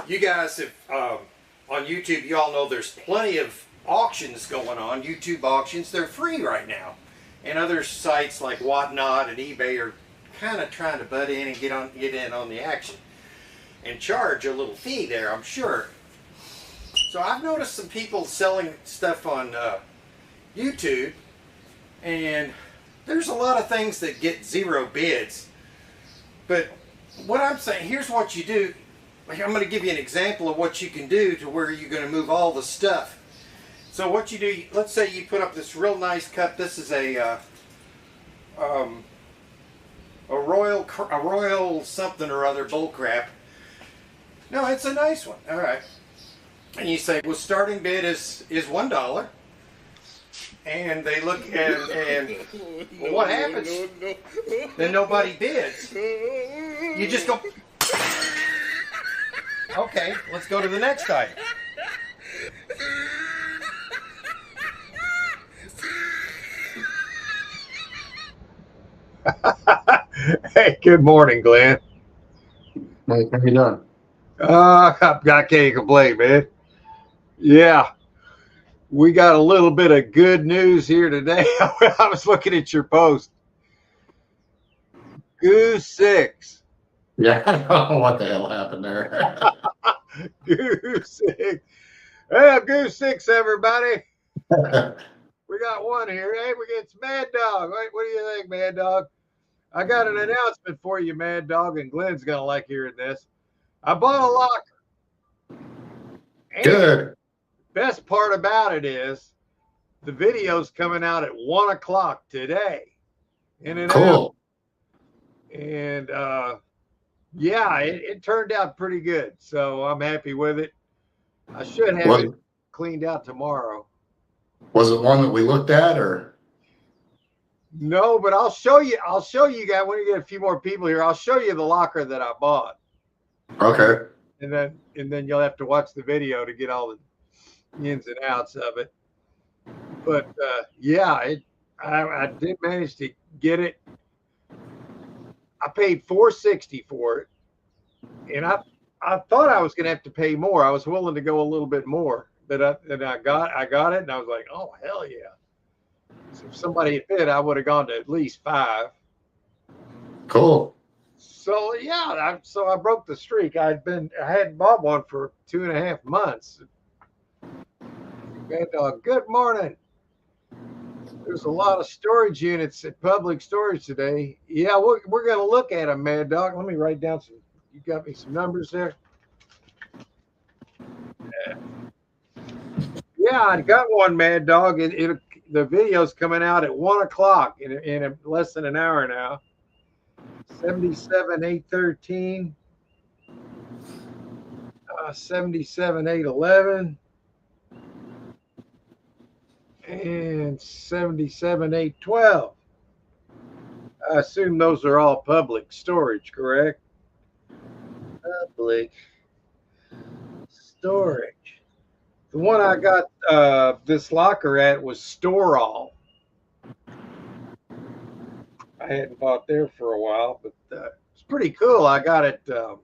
You guys, if on YouTube, you all know there's plenty of auctions going on. YouTube auctions, they're free right now, and other sites like Whatnot and eBay are kind of trying to butt in and get in on the action and charge a little fee there, I'm sure. So I've noticed some people selling stuff on YouTube, and there's a lot of things that get zero bids. But what I'm saying, here's what you do. I'm going to give you an example of what you can do to where you're going to move all the stuff. So what you do, let's say you put up this real nice cup. This is a royal something or other bull crap. No, it's a nice one. All right. And you say, well, starting bid is $1. And they look and well, what happens? Then nobody bids. You just go, okay, let's go to the next item. Hey, good morning, Glenn. Hey, how you doing? I can't complain, man. Yeah, we got a little bit of good news here today. I was looking at your post. Goose 6. Yeah, I don't know what the hell happened there. Goose 6. Well, Goose 6, everybody. We got one here. Hey, we get Mad Dog. Wait, what do you think, Mad Dog? I got an announcement for you, Mad Dog, and Glenn's going to like hearing this. I bought a locker. And Good. best part about it is the video's coming out at 1 o'clock today. In an hour. And yeah, it turned out pretty good. So I'm happy with it. I should have it cleaned out tomorrow. Was it one that we looked at, or? No, but I'll show you guys when you get a few more people here. I'll show you the locker that I bought. Okay. And then you'll have to watch the video to get all the ins and outs of it. But yeah, I did manage to get it. I paid $460 for it, and I thought I was going to have to pay more. I was willing to go a little bit more, but I got it, and I was like, oh hell yeah! So if somebody had bid, I would have gone to at least $5. Cool. So yeah, I broke the streak. I hadn't bought one for 2.5 months. Mad Dog, good morning. There's a lot of storage units at Public Storage today. Yeah, we're going to look at them, Mad Dog. Let me write down some. You got me some numbers there? Yeah, I got one, Mad Dog. The video's coming out at 1 o'clock in less than an hour now. 77,813. 77,811. And 77,812. I assume those are all public storage, correct? Public storage. The one I got this locker at was Store All. I hadn't bought there for a while, but it's pretty cool. I got it, was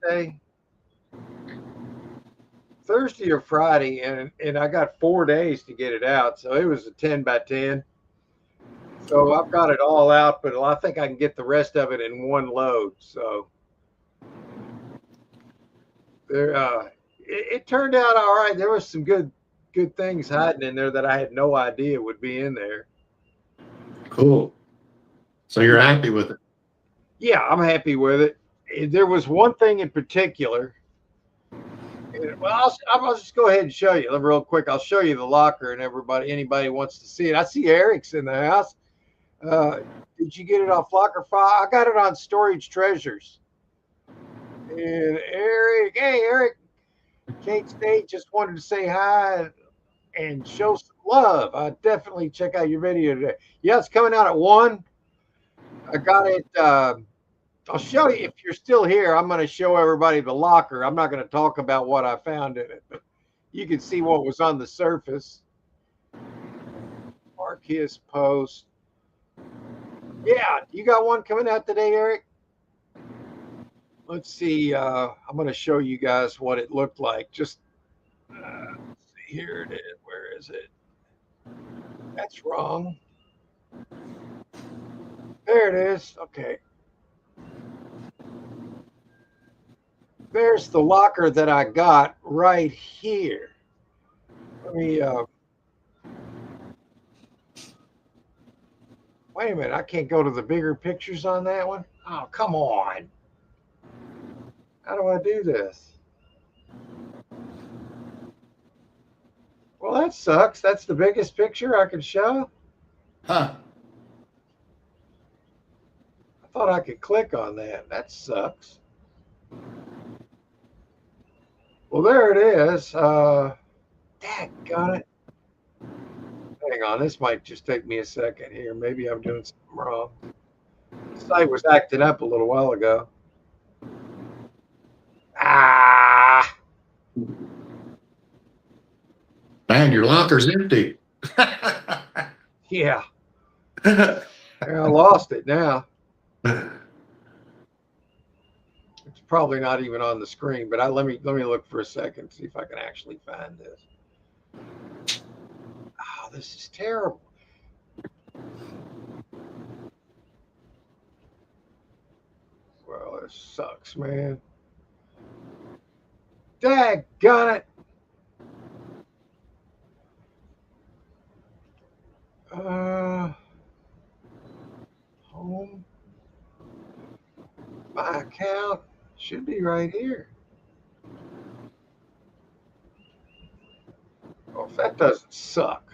it Thursday or Friday, and I got 4 days to get it out. So it was a 10 by 10. So I've got it all out, but I think I can get the rest of it in one load. So there, it turned out all right. There was some good things hiding in there that I had no idea would be in there. Cool. So you're happy with it? Yeah, I'm happy with it. There was one thing in particular. Well, I'll just go ahead and show you real quick. I'll show you the locker, and anybody wants to see it. I see Eric's in the house. Did you get it off Locker File? I got it on Storage Treasures. And Eric, hey Eric, Kate State just wanted to say hi and show some love. I definitely check out your video today. Yeah, it's coming out at 1. I got it. I'll show you if you're still here. I'm going to show everybody the locker. I'm not going to talk about what I found in it, but you can see what was on the surface. Mark his post. Yeah, you got one coming out today, Eric? let's see. I'm going to show you guys what it looked like. Just here it is. Where is it? That's wrong. There it is. Okay. There's the locker that I got right here. Let me, wait a minute. I can't go to the bigger pictures on that one. Oh, come on. How do I do this? Well, that sucks. That's the biggest picture I can show. Huh. I thought I could click on that. That sucks. Well, there it is. Got it. Hang on. This might just take me a second here. Maybe I'm doing something wrong. The site was acting up a little while ago. Ah. Man, your locker's empty. Yeah. I lost it now. It's probably not even on the screen, but let me look for a second, see if I can actually find this. Oh, this is terrible. Well, this sucks, man. Daggone it. Home. My account should be right here. Well, if that doesn't suck.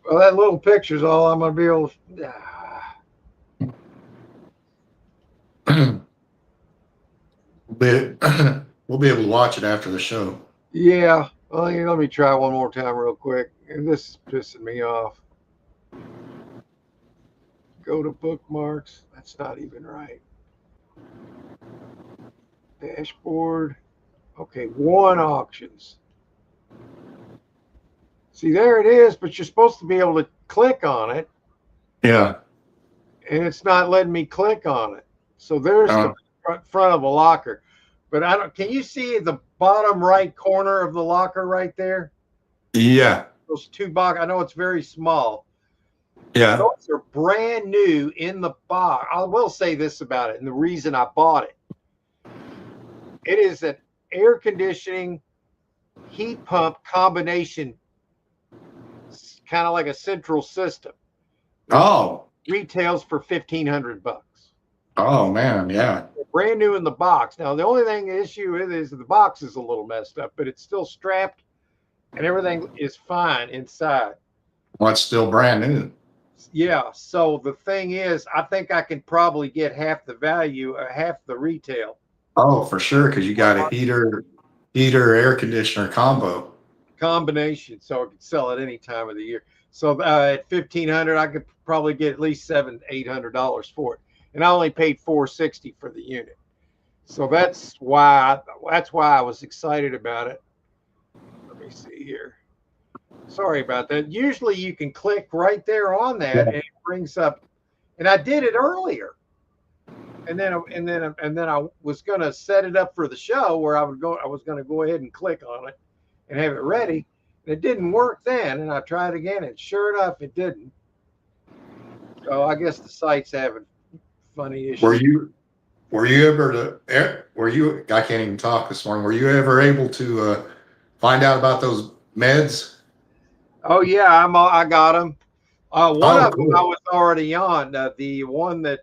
Well, that little picture's all I'm going to be able to. We'll be able to watch it after the show. Yeah. Well, let me try one more time real quick. This is pissing me off. Go to bookmarks. That's not even right. Dashboard. Okay, one auctions. See, there it is, but you're supposed to be able to click on it. Yeah. And it's not letting me click on it. So there's the front of a locker. But I don't. Can you see the bottom right corner of the locker right there? Yeah. Those two box. I know it's very small. Yeah. Those are brand new in the box. I will say this about it, and the reason I bought it. It is an air conditioning heat pump combination, kind of like a central system. Oh. Retails for $1,500. Oh man, yeah. Brand new in the box. Now the only issue is the box is a little messed up, but it's still strapped, and everything is fine inside. Well, it's still brand new. Yeah. So the thing is, I think I can probably get half the value, half the retail. Oh, for sure, because you got a heater, air conditioner combo. Combination, so I could sell it any time of the year. So at $1,500, I could probably get at least $700-800 for it, and I only paid $460 for the unit. So that's why I was excited about it. Let me see here. Sorry about that. Usually you can click right there on that, and it brings up. And I did it earlier, and then I was going to set it up for the show where I was going to go ahead and click on it and have it ready. And it didn't work then, and I tried again, and sure enough, it didn't. So I guess the site's having funny issues. Were you ever I can't even talk this morning. Were you ever able to find out about those meds? Oh yeah, I got them. One of cool. them I was already on. The one that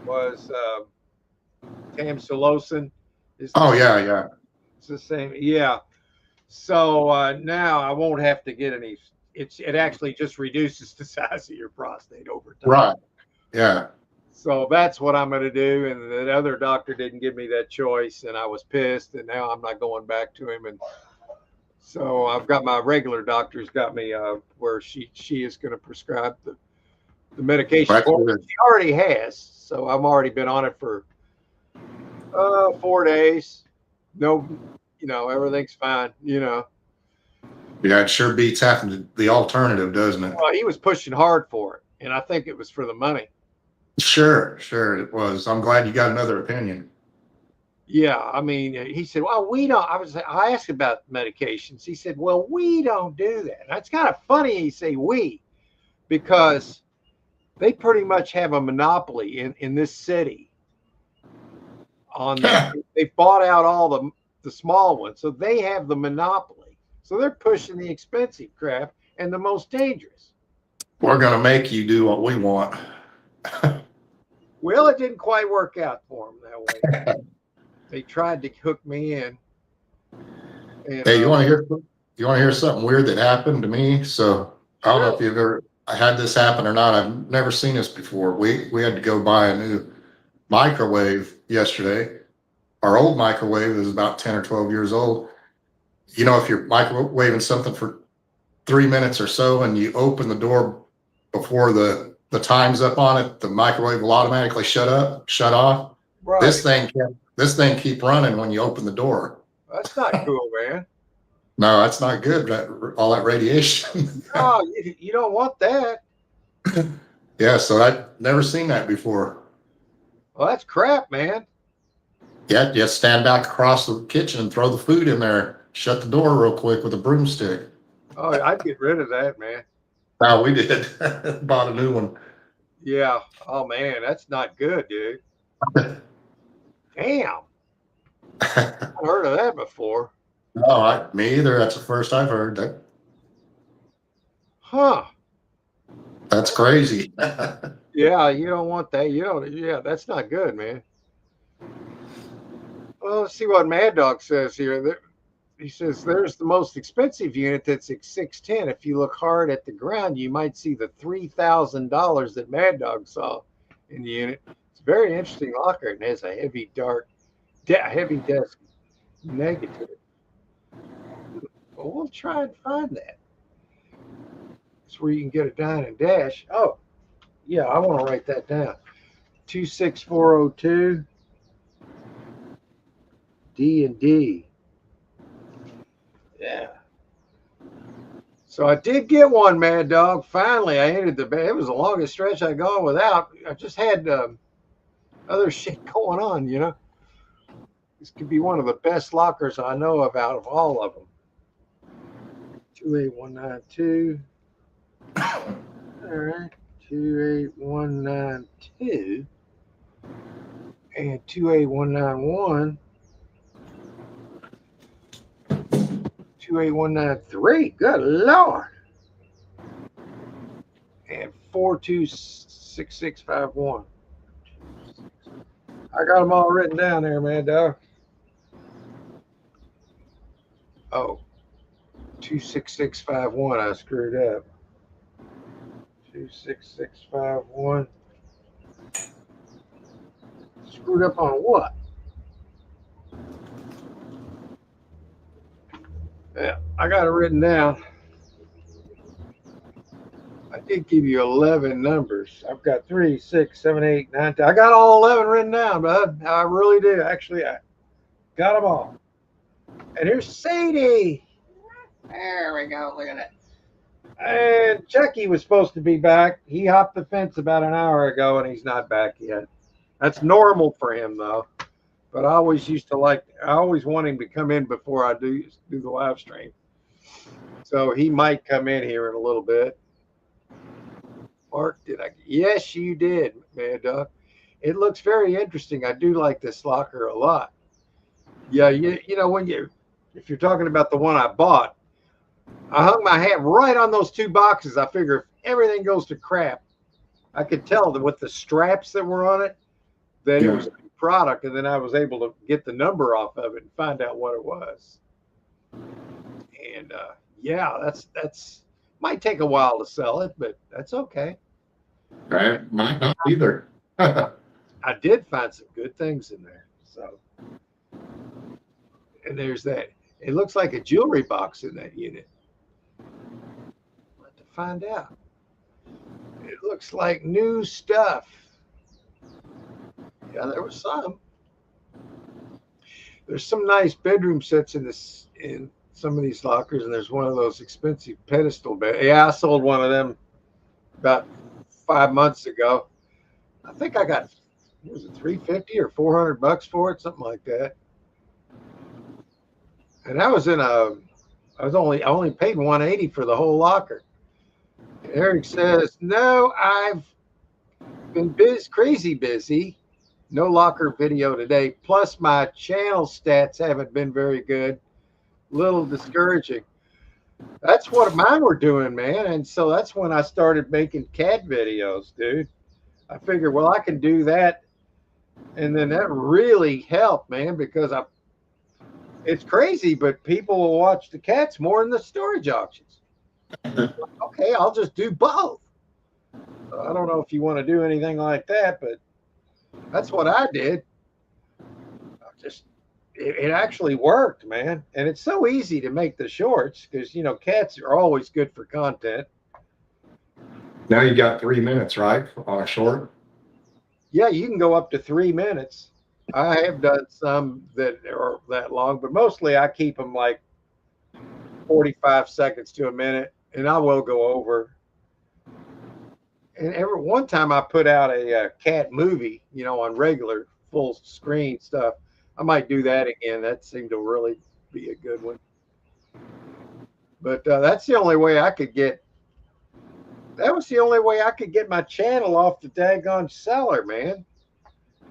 was tamsulosin. Yeah. It's the same. Yeah. So now I won't have to get any. It actually just reduces the size of your prostate over time. Right. Yeah. So that's what I'm going to do. And the other doctor didn't give me that choice, and I was pissed. And now I'm not going back to him. And so I've got my regular doctor's got me where she is going to prescribe the medication. She already has. So I've already been on it for 4 days. No, everything's fine. Yeah, it sure beats having the alternative, doesn't it? Well, he was pushing hard for it, and I think it was for the money. Sure, sure it was. I'm glad you got another opinion. Yeah, I mean, he said, "Well, we don't." I asked about medications. He said, "Well, we don't do that." And that's kind of funny. He say "we" because they pretty much have a monopoly in this city on the. They bought out all the small ones, so they have the monopoly. So they're pushing the expensive crap and the most dangerous. We're gonna make you do what we want. Well, it didn't quite work out for them that way. They tried to hook me in, and Hey, you want to hear something weird that happened to me? So I don't know if sure, you've ever had this happen or not. I've never seen this before. We had to go buy a new microwave yesterday. Our old microwave is about 10 or 12 years old. You know, if you're microwaving something for 3 minutes or so and you open the door before the time's up on it, the microwave will automatically shut off. right. This thing keep running when you open the door. That's not cool, man. No, that's not good. All that radiation. Oh, you don't want that. Yeah, so I'd never seen that before. Well, that's crap, man. Yeah, just stand back across the kitchen and throw the food in there. Shut the door real quick with a broomstick. Oh, I'd get rid of that, man. No, we did. Bought a new one. Yeah. Oh, man, that's not good, dude. Damn. I've heard of that before. No, me either. That's the first I've heard. Huh. That's crazy. Yeah, you don't want that. You don't. Yeah, that's not good, man. Well, let's see what Mad Dog says here. He says there's the most expensive unit that's at 610. If you look hard at the ground, you might see the $3,000 that Mad Dog saw in the unit. It's a very interesting locker and has a heavy heavy desk negative. Well, we'll try and find that. It's where you can get a dine and dash. Oh, yeah, I want to write that down. 26402 D&D. Yeah. So I did get one, Mad Dog. Finally, I entered the bed. It was the longest stretch I'd gone without. I just had other shit going on, you know. This could be one of the best lockers I know of out of all of them. 28192. All right. 28192 and 28191. 28193. Good Lord. And 426651. I got them all written down there, man, dog. Oh, 26651. I screwed up. 26651. Screwed up on what? Yeah, I got it written down. I did give you 11 numbers. I've got 3, 6, 7, 8, 9, 10. I got all 11 written down, bud. I really do. Actually, I got them all. And here's Sadie. There we go. Look at that. And Chucky was supposed to be back. He hopped the fence about an hour ago, and he's not back yet. That's normal for him, though. But I always want him to come in before I do the live stream. So he might come in here in a little bit. Mark, did I? Yes, you did, Mad Dog. It looks very interesting. I do like this locker a lot. Yeah, you know, if you're talking about the one I bought, I hung my hat right on those two boxes. I figure if everything goes to crap, I could tell that with the straps that were on it, that it was a good product, and then I was able to get the number off of it and find out what it was. And yeah, that's might take a while to sell it, but that's okay. Right? Might not either. I did find some good things in there. So, and there's that. It looks like a jewelry box in that unit. I'll have to find out. It looks like new stuff. Yeah, there was some. There's some nice bedroom sets in some of these lockers, and there's one of those expensive pedestal beds. Yeah, I sold one of them about 5 months ago. I think I got, what was it, 350 or $400 for it, something like that. And I was I only paid 180 for the whole locker. And Eric says, no, I've been crazy busy. No locker video today. Plus my channel stats haven't been very good. Little discouraging. That's what mine were doing, man. And so that's when I started making cat videos, dude. I figured, well, I can do that. And then that really helped, man, because it's crazy, but people will watch the cats more than the storage auctions. Okay, I'll just do both. I don't know if you want to do anything like that, but that's what I did. It actually worked, man. And it's so easy to make the shorts because, cats are always good for content. Now you got 3 minutes, right, on a short? Yeah, you can go up to 3 minutes. I have done some that are that long, but mostly I keep them like 45 seconds to a minute, and I will go over. And one time I put out a cat movie, on regular full screen stuff. I might do that again. That seemed to really be a good one. But that's the only way I could get. That was the only way I could get my channel off the daggone seller, man.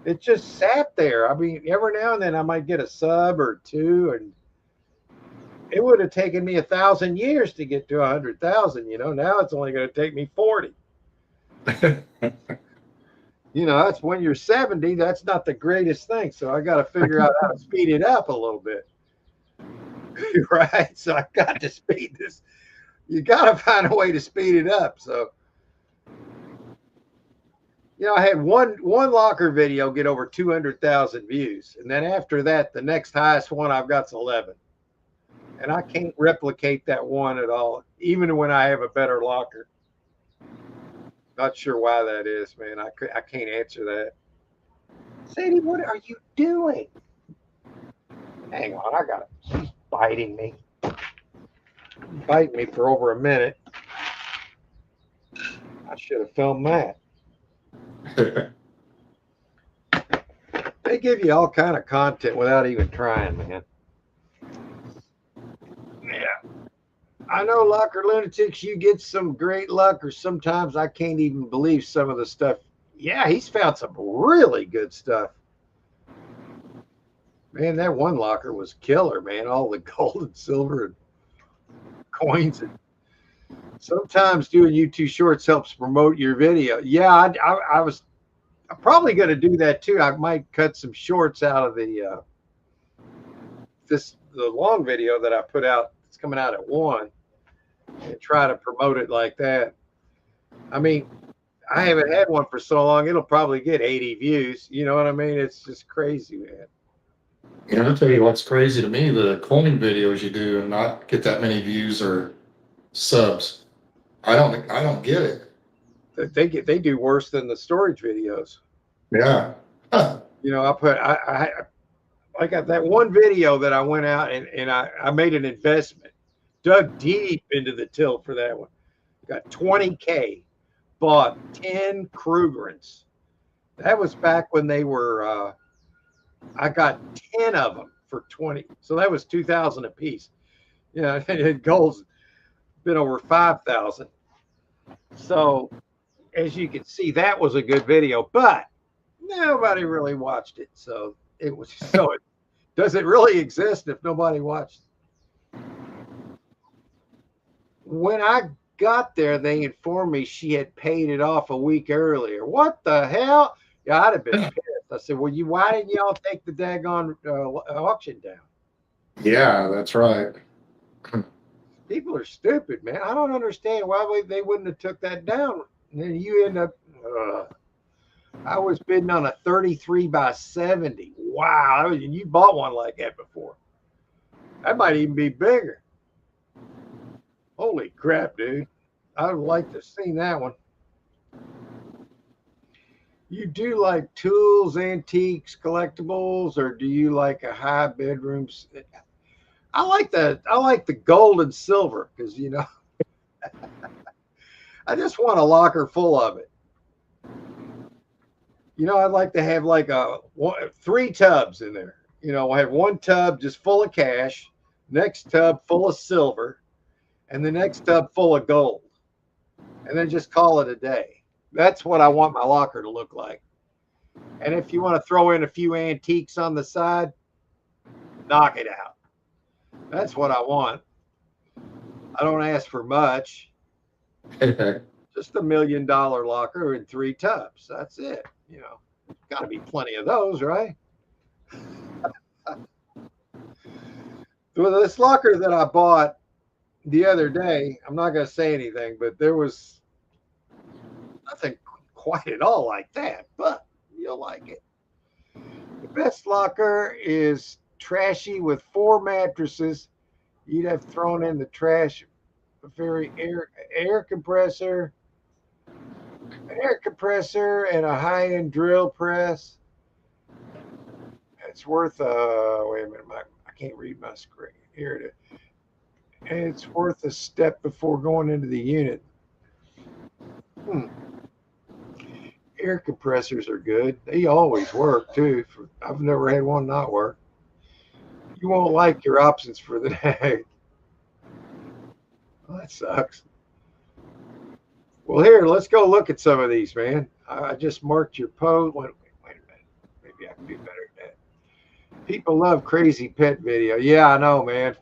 It just sat there. I mean, every now and then I might get a sub or two, and it would have taken me 1,000 years to get to 100,000. Now it's only going to take me 40. That's when you're 70. That's not the greatest thing. So I got to figure out how to speed it up a little bit. Right. So I got to speed this. You got to find a way to speed it up. So, I had one locker video get over 200,000 views. And then after that, the next highest one I've got is 11. And I can't replicate that one at all, even when I have a better locker. Not sure why that is, man. I can't answer that. Sadie, what are you doing? Hang on, she's biting me. Biting me for over a minute. I should have filmed that. They give you all kind of content without even trying, man. Yeah. I know, Locker Lunatics, you get some great luck, or sometimes I can't even believe some of the stuff. Yeah, he's found some really good stuff. Man, that one locker was killer, man. All the gold and silver and coins. And sometimes doing YouTube shorts helps promote your video. Yeah, I'm probably going to do that too. I might cut some shorts out of the long video that I put out. It's coming out at 1. And try to promote it like that. I mean, I haven't had one for so long, it'll probably get 80 views. You know what I mean? It's just crazy, man. I'll tell you what's crazy to me, the coin videos you do and not get that many views or subs. I don't get it. They do worse than the storage videos. Yeah. Huh. I got that one video that I went out and I made an investment. Dug deep into the till for that one. Got 20K. Bought 10 Krugerrands. That was back when they were, I got 10 of them for 20. So that was 2,000 a piece. Gold's been over 5,000. So as you can see, that was a good video, but nobody really watched it. So does it really exist if nobody watched it? When I got there, they informed me she had paid it off a week earlier. What the hell? Yeah, I'd have been pissed. I said, well, why didn't y'all take the daggone auction down? Yeah, that's right. People are stupid, man. I don't understand why they wouldn't have took that down. And then you end up, I was bidding on a 33 by 70. Wow. You bought one like that before. That might even be bigger. Holy crap, dude. I would like to have seen that one. You do like tools, antiques, collectibles, or do you like a high bedrooms? I like the gold and silver because, I just want a locker full of it. I'd like to have like three tubs in there. We'll have one tub just full of cash, next tub full of silver, and the next tub full of gold, and then just call it a day. That's what I want my locker to look like. And if you want to throw in a few antiques on the side, knock it out. That's what I want. I don't ask for much. Just $1 million locker and three tubs. That's it. Got to be plenty of those, right? Well, this locker that I bought the other day, I'm not going to say anything, but there was nothing quite at all like that, but you'll like it. The best locker is trashy with 4 mattresses. You'd have thrown in the trash, a very air compressor, an air compressor, and a high-end drill press. It's worth wait a minute, I can't read my screen. Here it is. And it's worth a step before going into the unit. Air compressors are good. They always work too. I've never had one not work. You won't like your options for the day. Well, that sucks. Well, here, let's go look at some of these, man. I just marked your post. Wait a minute. Maybe I can do better than that. People love crazy pet video. Yeah, I know, man.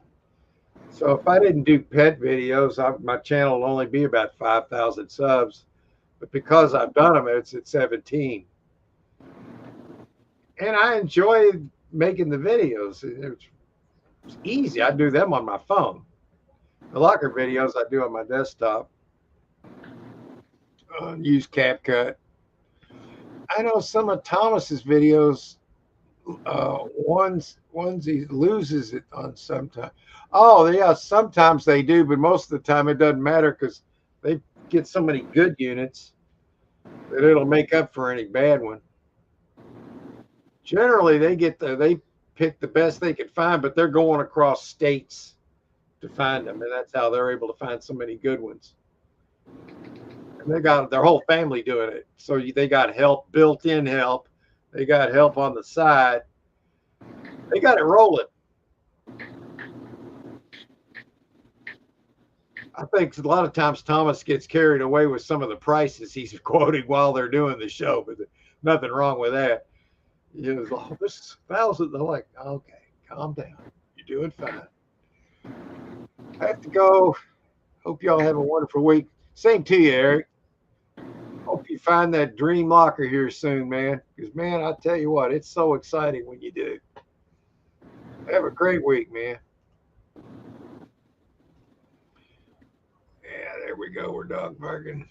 So if I didn't do pet videos, my channel would only be about 5,000 subs. But because I've done them, it's at 17. And I enjoy making the videos. It's easy. I do them on my phone. The locker videos I do on my desktop. Use CapCut. I know some of Thomas's videos, ones he loses it on sometimes. Oh, yeah, sometimes they do, but most of the time it doesn't matter because they get so many good units that it'll make up for any bad one. Generally, they pick the best they can find, but they're going across states to find them, and that's how they're able to find so many good ones. And they got their whole family doing it. So they got help, built-in help. They got help on the side. They got it rolling. I think a lot of times Thomas gets carried away with some of the prices he's quoting while they're doing the show, but nothing wrong with that. Oh, this is 1,000. They're like, okay, calm down. You're doing fine. I have to go. Hope y'all have a wonderful week. Same to you, Eric. Hope you find that dream locker here soon, man. Because, man, I tell you what, it's so exciting when you do. Have a great week, man. Yeah, there we go. We're dog barking.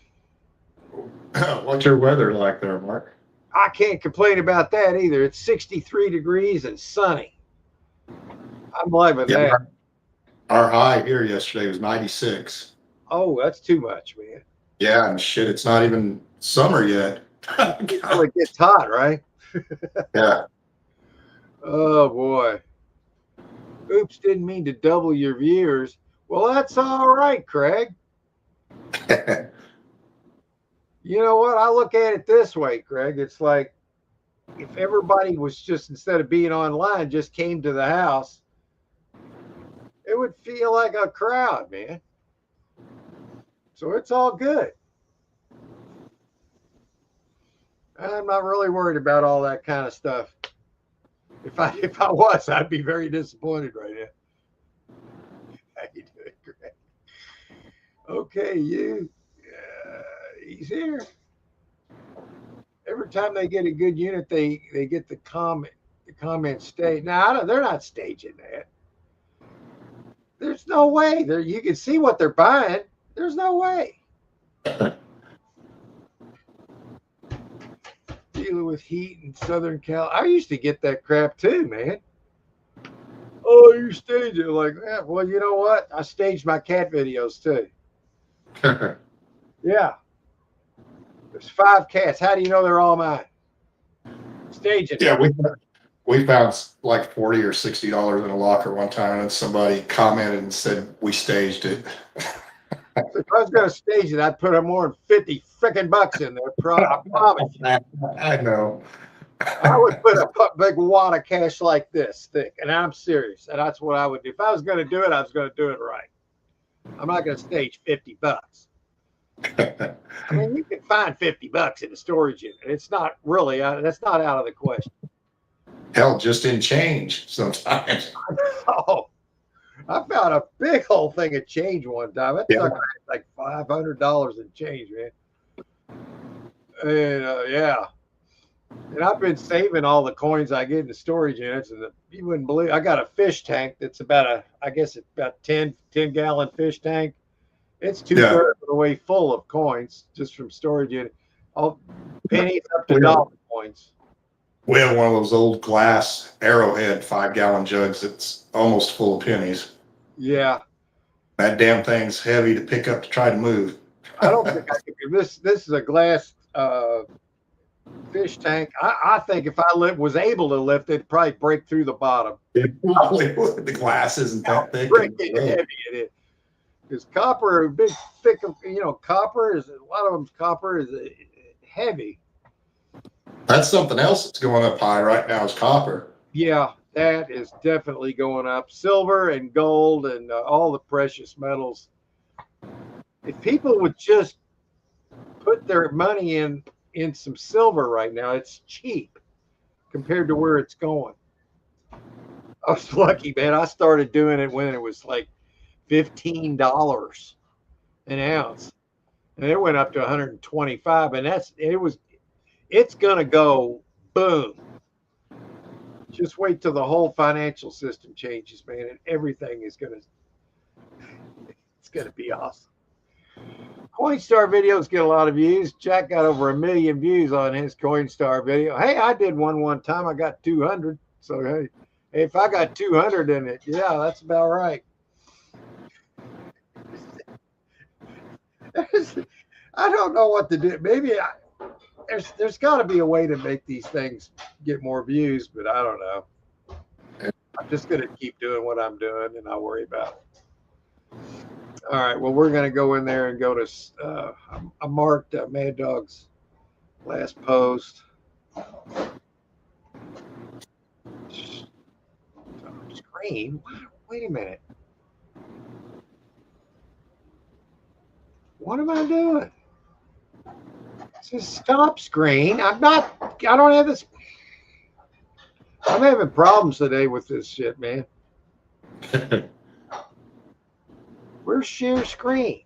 What's your weather like there, Mark? I can't complain about that either. It's 63 degrees and sunny. I'm loving that. Our high here yesterday was 96. Oh, that's too much, man. Yeah, and shit, it's not even summer yet. Well, it gets hot, right? Yeah. Oh, boy. Oops, didn't mean to double your viewers. Well, that's all right, Craig. You know what? I look at it this way, Craig. It's like if everybody was just, instead of being online, just came to the house, it would feel like a crowd, man. So it's all good. I'm not really worried about all that kind of stuff. If I was, I'd be very disappointed right now. How you doing, Greg? Okay, he's here. Every time they get a good unit, they get the comment stage. Now they're not staging that. There's no way. You can see what they're buying. There's no way. Dealing with heat in Southern Cal. I used to get that crap too, man. Oh, you stage it. Like, yeah, well, you know what? I staged my cat videos too. Yeah. There's 5 cats. How do you know they're all mine? Staging. Yeah, we found like $40 or $60 in a locker one time, and somebody commented and said we staged it. If I was going to stage it, I'd put more than 50 freaking bucks in there. I promise you. I know. I would put a big wad of cash like this thick, and I'm serious. And that's what I would do. If I was going to do it, I was going to do it right. I'm not going to stage 50 bucks. I mean, you can find 50 bucks in a storage unit. It's not really, that's not out of the question. Hell, just in change sometimes. Oh, I found a big old thing of change one time. It took like $500 in change, man. And yeah. And I've been saving all the coins I get in the storage units, and you wouldn't believe, I got a fish tank that's about I guess it's about 10-gallon fish tank. It's 2/3 of the way full of coins just from storage unit. All pennies up to dollar coins. We have one of those old glass Arrowhead 5-gallon jugs that's almost full of pennies. Yeah. That damn thing's heavy to pick up to try to move. I don't think I could. This is a glass fish tank. I think if I was able to lift it, it'd probably break through the bottom. It probably would. The glass isn't that thick. Freaking heavy it is. Because copper, big thick, copper is, a lot of them's copper is heavy. That's something else that's going up high right now is copper. Yeah, that is definitely going up. Silver and gold and all the precious metals. If people would just put their money in some silver right now, it's cheap compared to where it's going. I was lucky, man. I started doing it when it was like $15 an ounce, and it went up to 125, and it's gonna go boom. Just wait till the whole financial system changes, man, and everything is gonna be awesome. Coinstar videos get a lot of views. Jack got over 1 million views on his Coinstar video. Hey, I did one time. I got 200. So hey, if I got 200 in it, yeah, that's about right. I don't know what to do. Maybe there's got to be a way to make these things get more views, but I don't know. I'm just going to keep doing what I'm doing, and I'll worry about it. All right. Well, we're going to go in there and go to. I marked Mad Dog's last post. Screen. Wait a minute. What am I doing? It says stop screen. I don't have this. I'm having problems today with this shit, man. Where's share screen?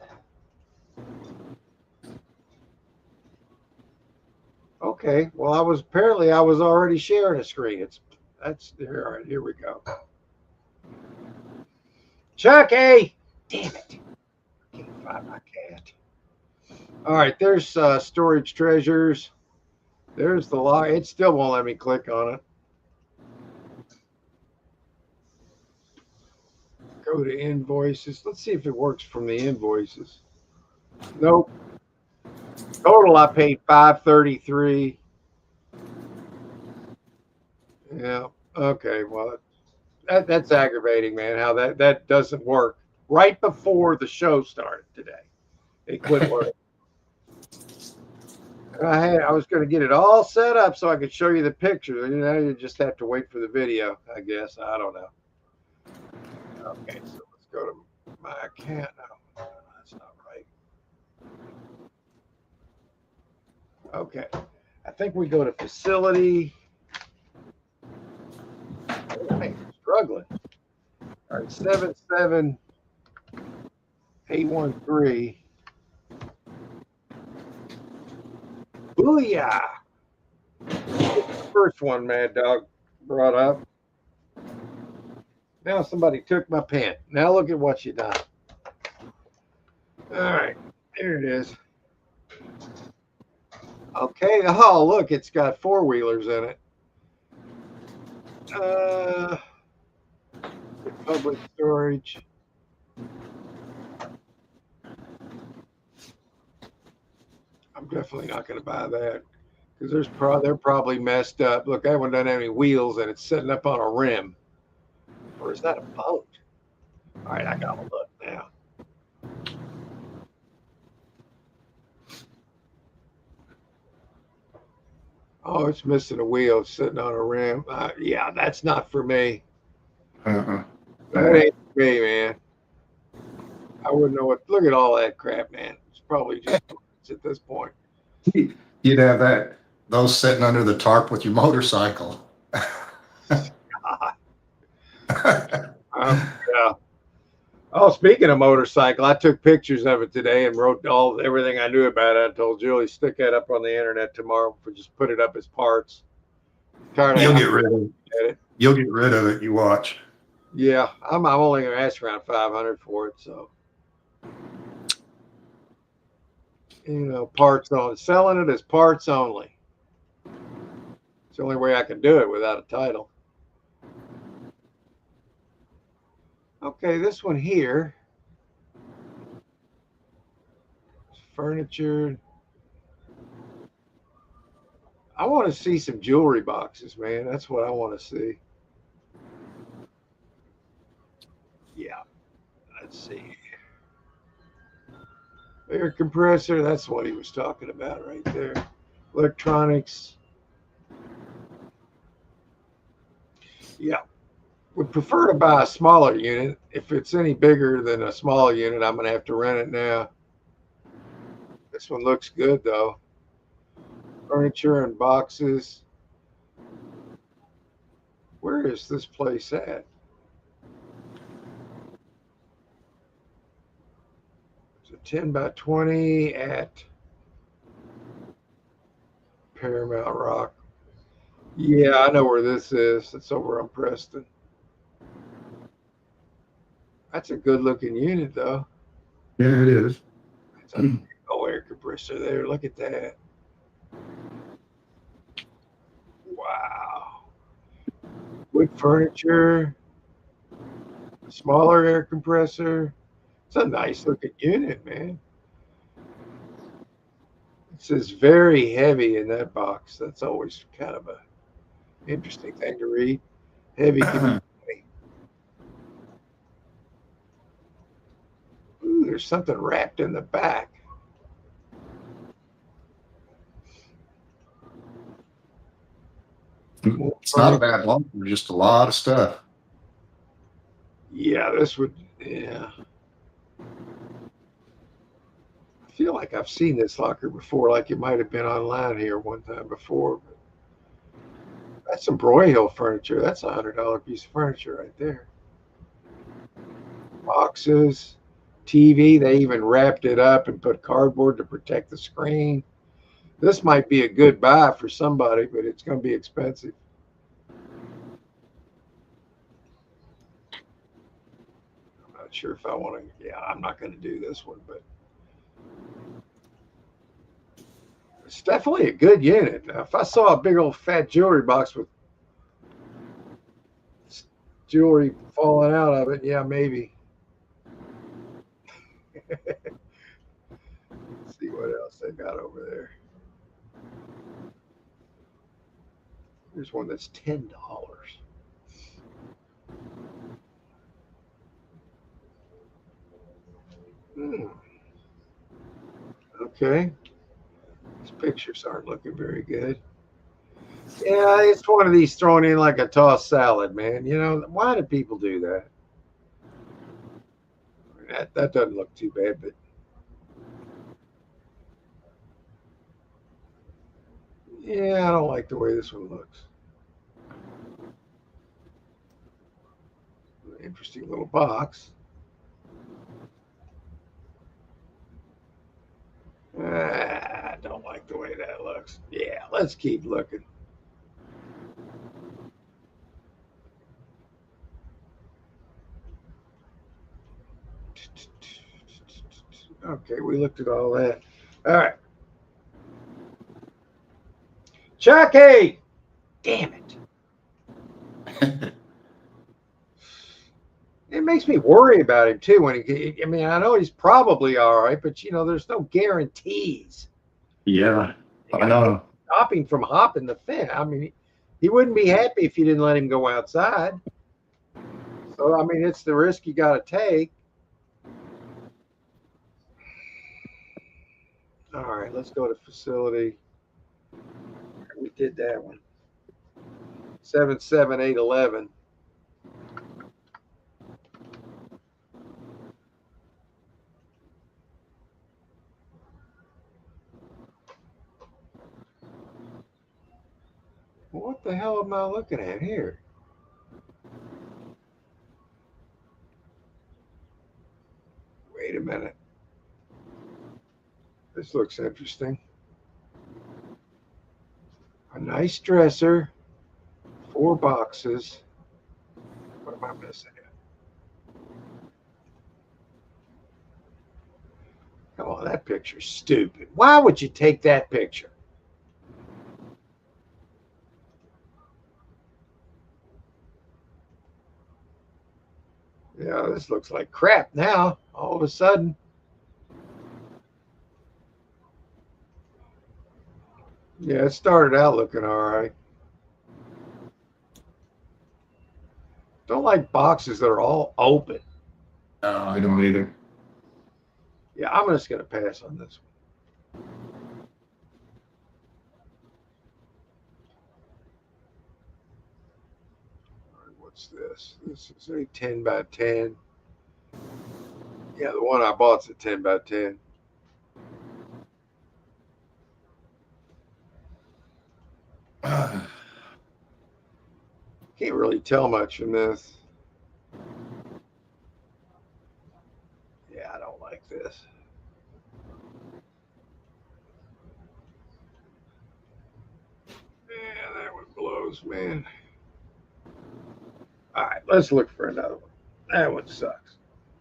Okay. Well, I was already sharing a screen. That's there. All right, here we go. Chucky! Damn it. I can't find my cat. All right, there's storage treasures. There's the log. It still won't let me click on it. Go to invoices. Let's see if it works from the invoices. Nope. Total, I paid $533. Yeah. Okay. Well, that's aggravating, man. How that doesn't work right before the show started today. It quit working. I was going to get it all set up so I could show you the picture. You just have to wait for the video, I guess. I don't know. Okay, so let's go to my account. No, that's not right. Okay, I think we go to facility. I'm struggling. All right, 77813. Booyah! The first one, Mad Dog brought up. Now somebody took my pen. Now look at what you done. All right, there it is. Okay. Oh, look, it's got 4-wheelers in it. Public storage. I'm definitely not going to buy that because they're probably messed up. Look, that one doesn't have any wheels and it's sitting up on a rim. Or is that a boat? All right, I got to look now. Oh, it's missing a wheel. It's sitting on a rim. Yeah, that's not for me. Uh-uh. That ain't for me, man. I wouldn't know what. Look at all that crap, man. It's probably just parts at this point. You'd have those sitting under the tarp with your motorcycle. Yeah. Oh, speaking of motorcycle, I took pictures of it today and wrote everything I knew about it. I told Julie stick that up on the internet tomorrow. For just put it up as parts. Tired You'll of get rid of it. it. You'll get rid of it. You watch. Yeah, I'm only going to ask around 500 for it. So, parts on selling it as parts only. It's the only way I can do it without a title. Okay, this one here. Furniture. I want to see some jewelry boxes, man. That's what I want to see. Yeah, let's see. Air compressor, that's what he was talking about right there. Electronics. Yeah. Would prefer to buy a smaller unit. If it's any bigger than a small unit, I'm going to have to rent it now. This one looks good, though. Furniture and boxes. Where is this place at? It's a 10 by 20 at Paramount Rock. Yeah, I know where this is. It's over on Preston. That's a good looking unit, though. Yeah, it is. It's a air compressor there. Look at that. Wow. Wood furniture, smaller air compressor. It's a nice looking unit, man. It says very heavy in that box. That's always kind of a interesting thing to read. Heavy. Ooh, there's something wrapped in the back. It's not a bad lump. Just a lot of stuff. Yeah, this would. Yeah. I feel like I've seen this locker before, like it might have been online here one time before. But that's some Broyhill furniture. That's $100 piece of furniture right there. Boxes, TV. They even wrapped it up and put cardboard to protect the screen. This might be a good buy for somebody, but it's going to be expensive. I'm not sure if I want to. Yeah, I'm not going to do this one, but it's definitely a good unit. Now, if I saw a big old fat jewelry box with jewelry falling out of it, yeah, maybe. Let's see what else they got over there. Here's one that's $10. Hmm. Okay. These pictures aren't looking very good. Yeah, it's one of these thrown in like a tossed salad, man. Why do people do that? That doesn't look too bad, but yeah, I don't like the way this one looks. Interesting little box. I don't like the way that looks. Yeah, let's keep looking. Okay, we looked at all that. All right. Chucky! Damn it. It makes me worry about him too. I know he's probably all right, but there's no guarantees. Yeah, I know. Stopping from hopping the fence. He wouldn't be happy if you didn't let him go outside. So, it's the risk you got to take. All right, let's go to facility. We did that one. 77811. What the hell am I looking at here? Wait a minute. This looks interesting. A nice dresser, 4 boxes. What am I missing? Come on, that picture's stupid. Why would you take that picture? Yeah, this looks like crap now, all of a sudden. Yeah, it started out looking all right. Don't like boxes that are all open. No, I don't either. Yeah, I'm just going to pass on this one. All right, what's this? This is a 10 by 10. Yeah, the one I bought's a 10 by 10. Can't really tell much from this. Yeah, I don't like this. Yeah, that one blows, man. All right, let's look for another one. That one sucks.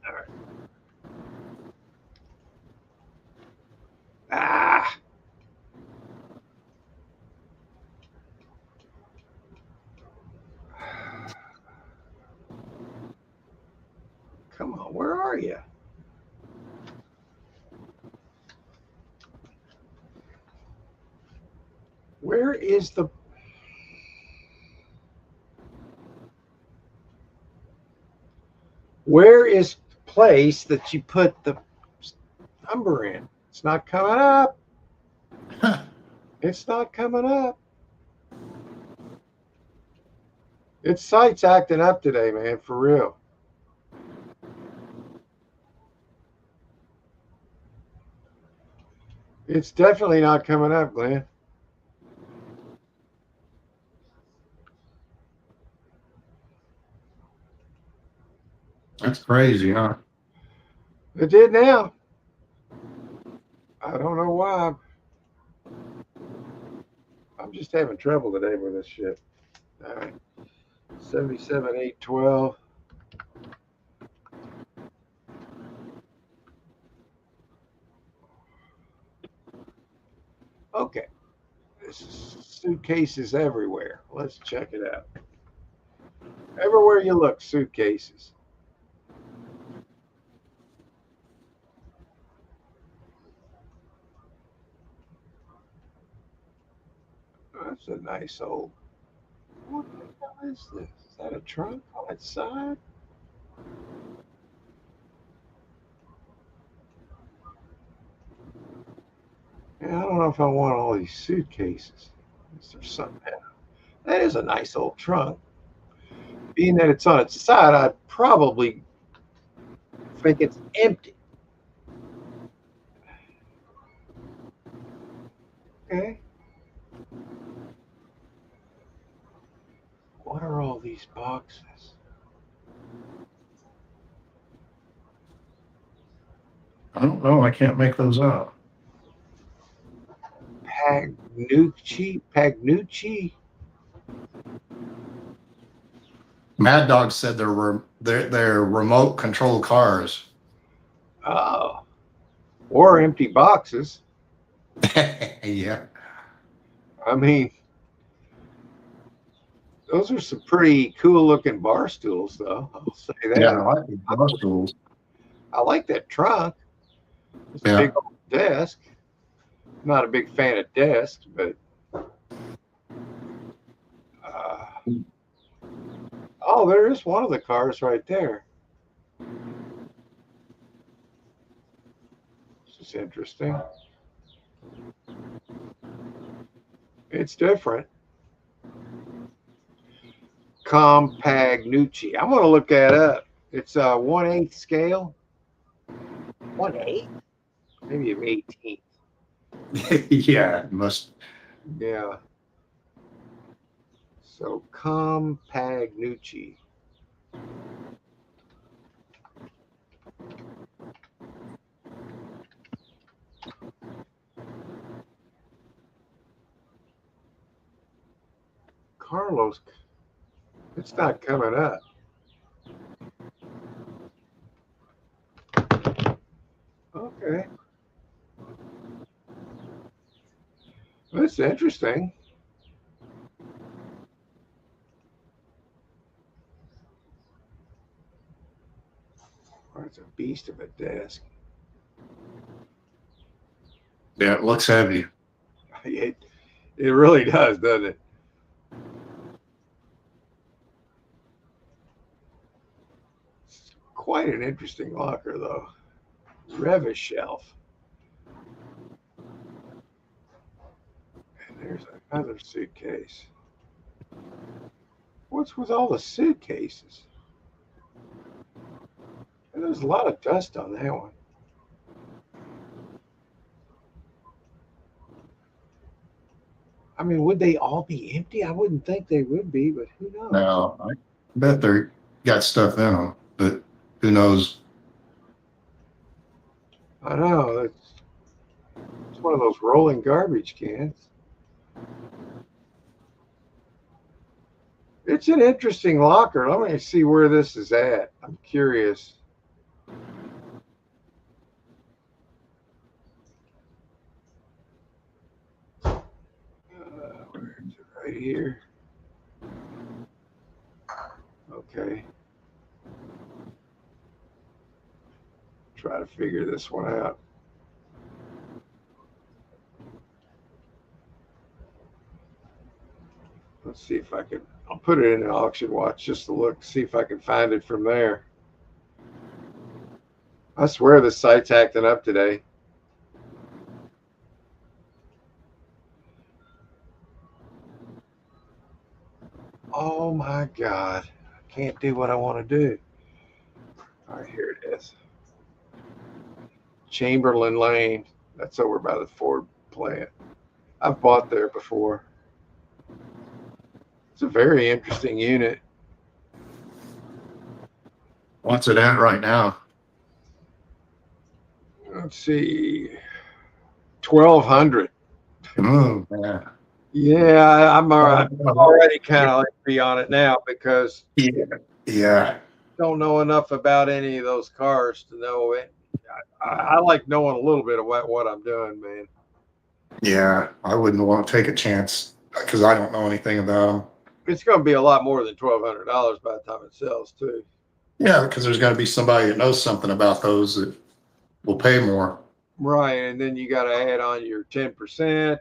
All right. Ah. Come on, where are you? Where is the... Where is the place that you put the number in? It's not coming up. It's not coming up. Its site's acting up today, man, for real. It's definitely not coming up, Glenn. That's crazy, huh? It did now. I don't know why. I'm just having trouble today with this shit. All right. 77,812. Okay. This is suitcases everywhere. Let's check it out. Everywhere you look, suitcases. That's a nice old. What the hell is this? Is that a trunk on its side? Yeah, I don't know if I want all these suitcases. Is there something? That is a nice old trunk. Being that it's on its side, I'd probably think it's empty. Okay. What are all these boxes? I don't know. I can't make those out. Pagnucci. Mad Dog said they're remote control cars. Oh, or empty boxes. Yeah. I mean, those are some pretty cool looking bar stools, though. I'll say that. Yeah, I like the bar stools. I like that trunk. It's a Yeah. big old desk. Not a big fan of desks, but oh, there is one of the cars right there. This is interesting. It's different. Compagnucci. I'm gonna look that up. It's a 1/8 scale. 1/8? Maybe an 18th. Yeah, must. Yeah. So Compagnucci. Carlos, it's not coming up. Okay. That's interesting. Oh, it's a beast of a desk. Yeah, it looks heavy. It really does, doesn't it? It's quite an interesting locker, though. Revis shelf. And there's another suitcase. What's with all the suitcases? And there's a lot of dust on that one. I mean, would they all be empty? I wouldn't think they would be, but who knows? Now, I bet they got stuff in them, but who knows? I know. It's one of those rolling garbage cans. It's an interesting locker. Let me see where this is at. I'm curious. Where is it? Right here. Okay. Try to figure this one out. Let's see if I can. I'll put it in an auction watch just to look, see if I can find it from there. I swear the site's acting up today. Oh my God. I can't do what I want to do. All right, here it is. Chamberlain Lane. That's over by the Ford plant. I've bought there before. It's a very interesting unit. What's it at right now? Let's see. 1,200. Oh, yeah. Yeah, I'm already kind of like on it now because Yeah. don't know enough about any of those cars to know it. I like knowing a little bit about what I'm doing, man. Yeah. I wouldn't want to take a chance because I don't know anything about them. It's going to be a lot more than $1,200 by the time it sells, too. Yeah, because there's got to be somebody that knows something about those that will pay more. Right, and then you got to add on your 10%,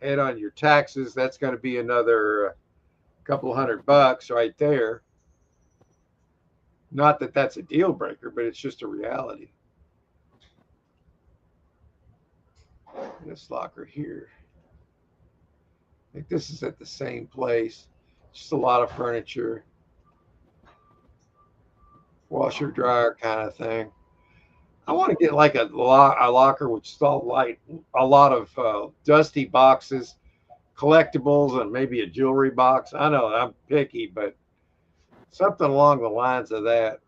add on your taxes. That's going to be another couple $100 right there. Not that that's a deal breaker, but it's just a reality. This locker here. I think this is at the same place. Just a lot of furniture, washer dryer kind of thing. I want to get like a locker which still like a lot of dusty boxes, collectibles, and maybe a jewelry box. I know I'm picky, but something along the lines of that.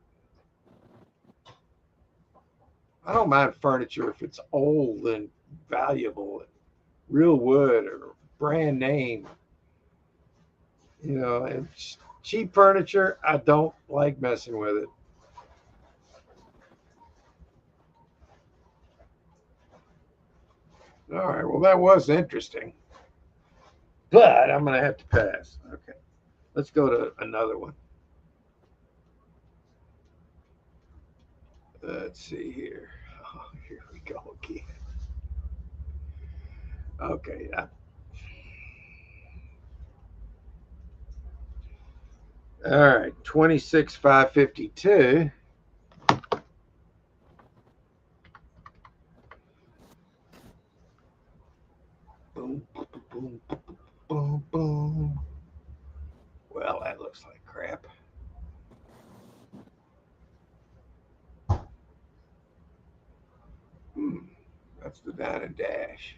I don't mind furniture if it's old and valuable, real wood or brand name. You know, and cheap furniture, I don't like messing with it. All right, well, that was interesting, but I'm going to have to pass. Okay, let's go to another one. Let's see here. Oh, here we go again. Okay. All right. 26,552. Boom, boom, boom, boom. boom, boom. Well, that looks like crap. Hmm. That's the Dine and Dash.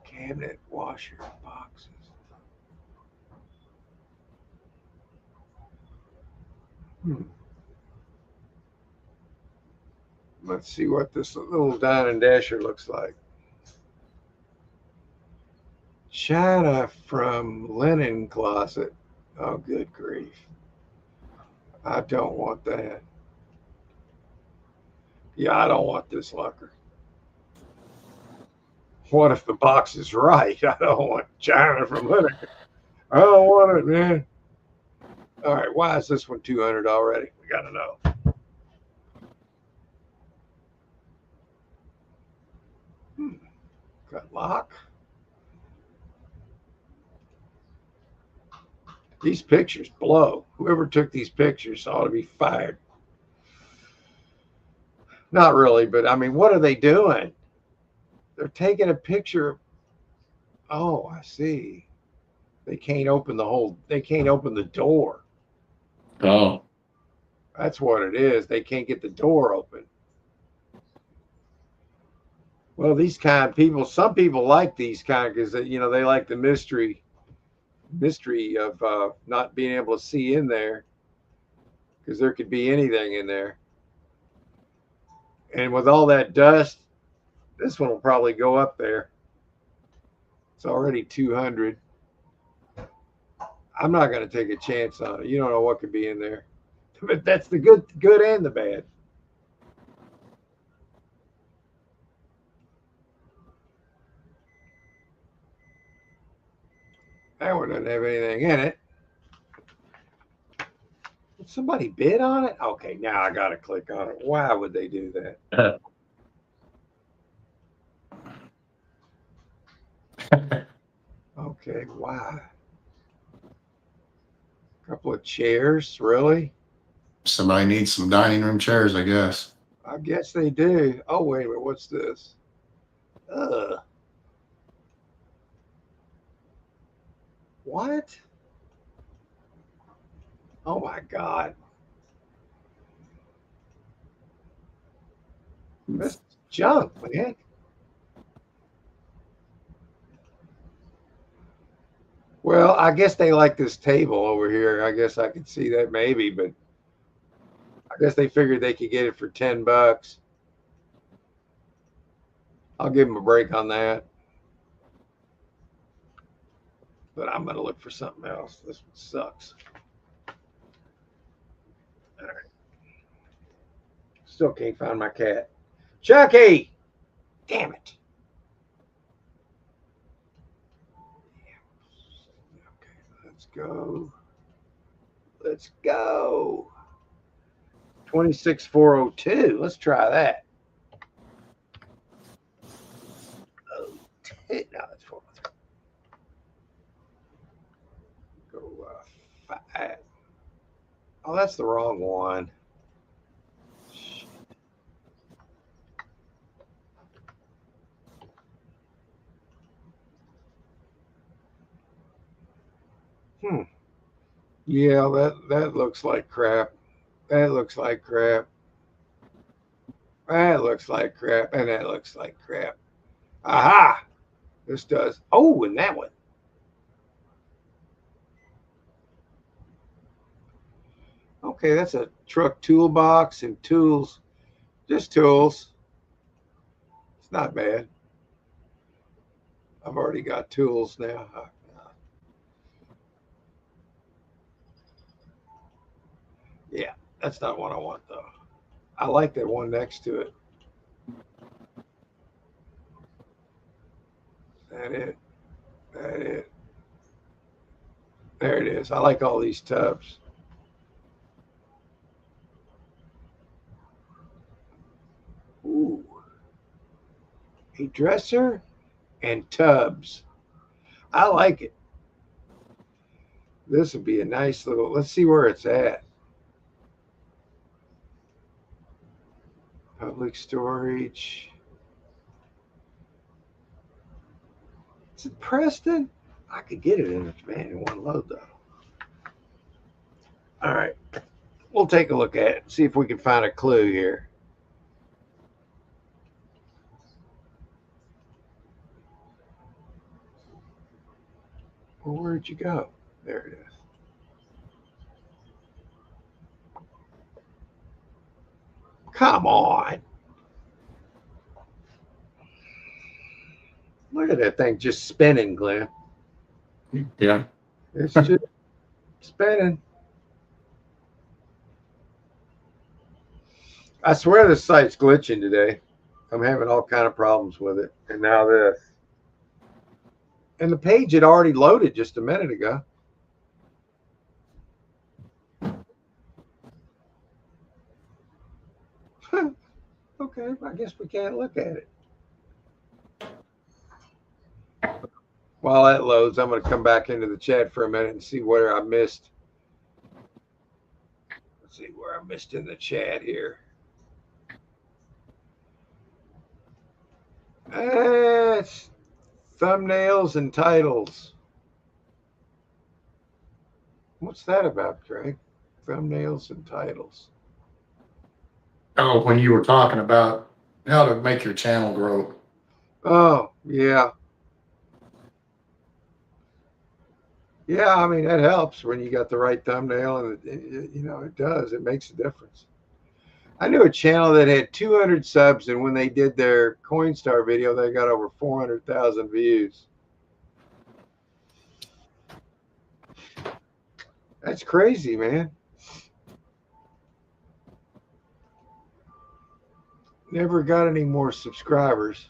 Cabinet washer boxes. Hmm. Let's see what this little Dine and Dasher looks like. China from linen closet. Oh, good grief. I don't want that. Yeah, I don't want this locker. What if the box is right? I don't want China from linen. I don't want it, man. All right, why is this one 200 already? We got to know. Got lock. These pictures blow. Whoever took these pictures ought to be fired. Not really, but I mean, what are they doing? They're taking a picture. Oh, I see. They can't open they can't open the door. Oh, That's what it is. They can't get the door open. Well, these kind of people, some people like these kind because, they like the mystery of not being able to see in there because there could be anything in there. And with all that dust, this one will probably go up there. It's already 200. I'm not going to take a chance on it. You don't know what could be in there. But that's the good and the bad. That one doesn't have anything in it. Did somebody bid on it? Okay, now I got to click on it. Why would they do that? Okay, why? A couple of chairs, really? somebody needs some dining room chairs, I guess. I guess they do. Oh, wait a minute. What's this? Ugh. What? Oh, my God. This is junk, man. Well, I guess they like this table over here. I guess I could see that maybe, but I guess they figured they could get it for $10. I'll give them a break on that. But I'm going to look for something else. This one sucks. All right. Still can't find my cat. Chucky! Damn it. Okay, let's go. Let's go. 26402. Let's try that. Oh, no, that's 403. Go 5. Oh, that's the wrong one. Shit. Yeah, that looks like crap. That looks like crap. That looks like crap. And that looks like crap. Aha! This does. Oh, and that one. Okay, that's a truck toolbox and tools. Just tools. It's not bad. I've already got tools now. Yeah, that's not what I want though. I like that one next to it. That it. That it. There it is. I like all these tubs. Ooh. A dresser and tubs. I like it. This would be a nice little, let's see where it's at. Public storage. Is it Preston? I could get it in one load though. All right. We'll take a look at it, see if we can find a clue here. Well, where'd you go? There it is. Come on. Look at that thing just spinning, Glenn. Yeah. It's just spinning. I swear this site's glitching today. I'm having all kind of problems with it. And now this. And the page had already loaded just a minute ago. Okay, I guess we can't look at it. While that loads, I'm going to come back into the chat for a minute and see where I missed. Let's see where I missed in the chat here. It's thumbnails and titles. What's that about, Craig? Thumbnails and titles. Oh, when you were talking about how to make your channel grow. Oh, yeah. Yeah, I mean, that helps when you got the right thumbnail, and it does. It makes a difference. I knew a channel that had 200 subs, and when they did their Coinstar video, they got over 400,000 views. That's crazy, man. Never got any more subscribers.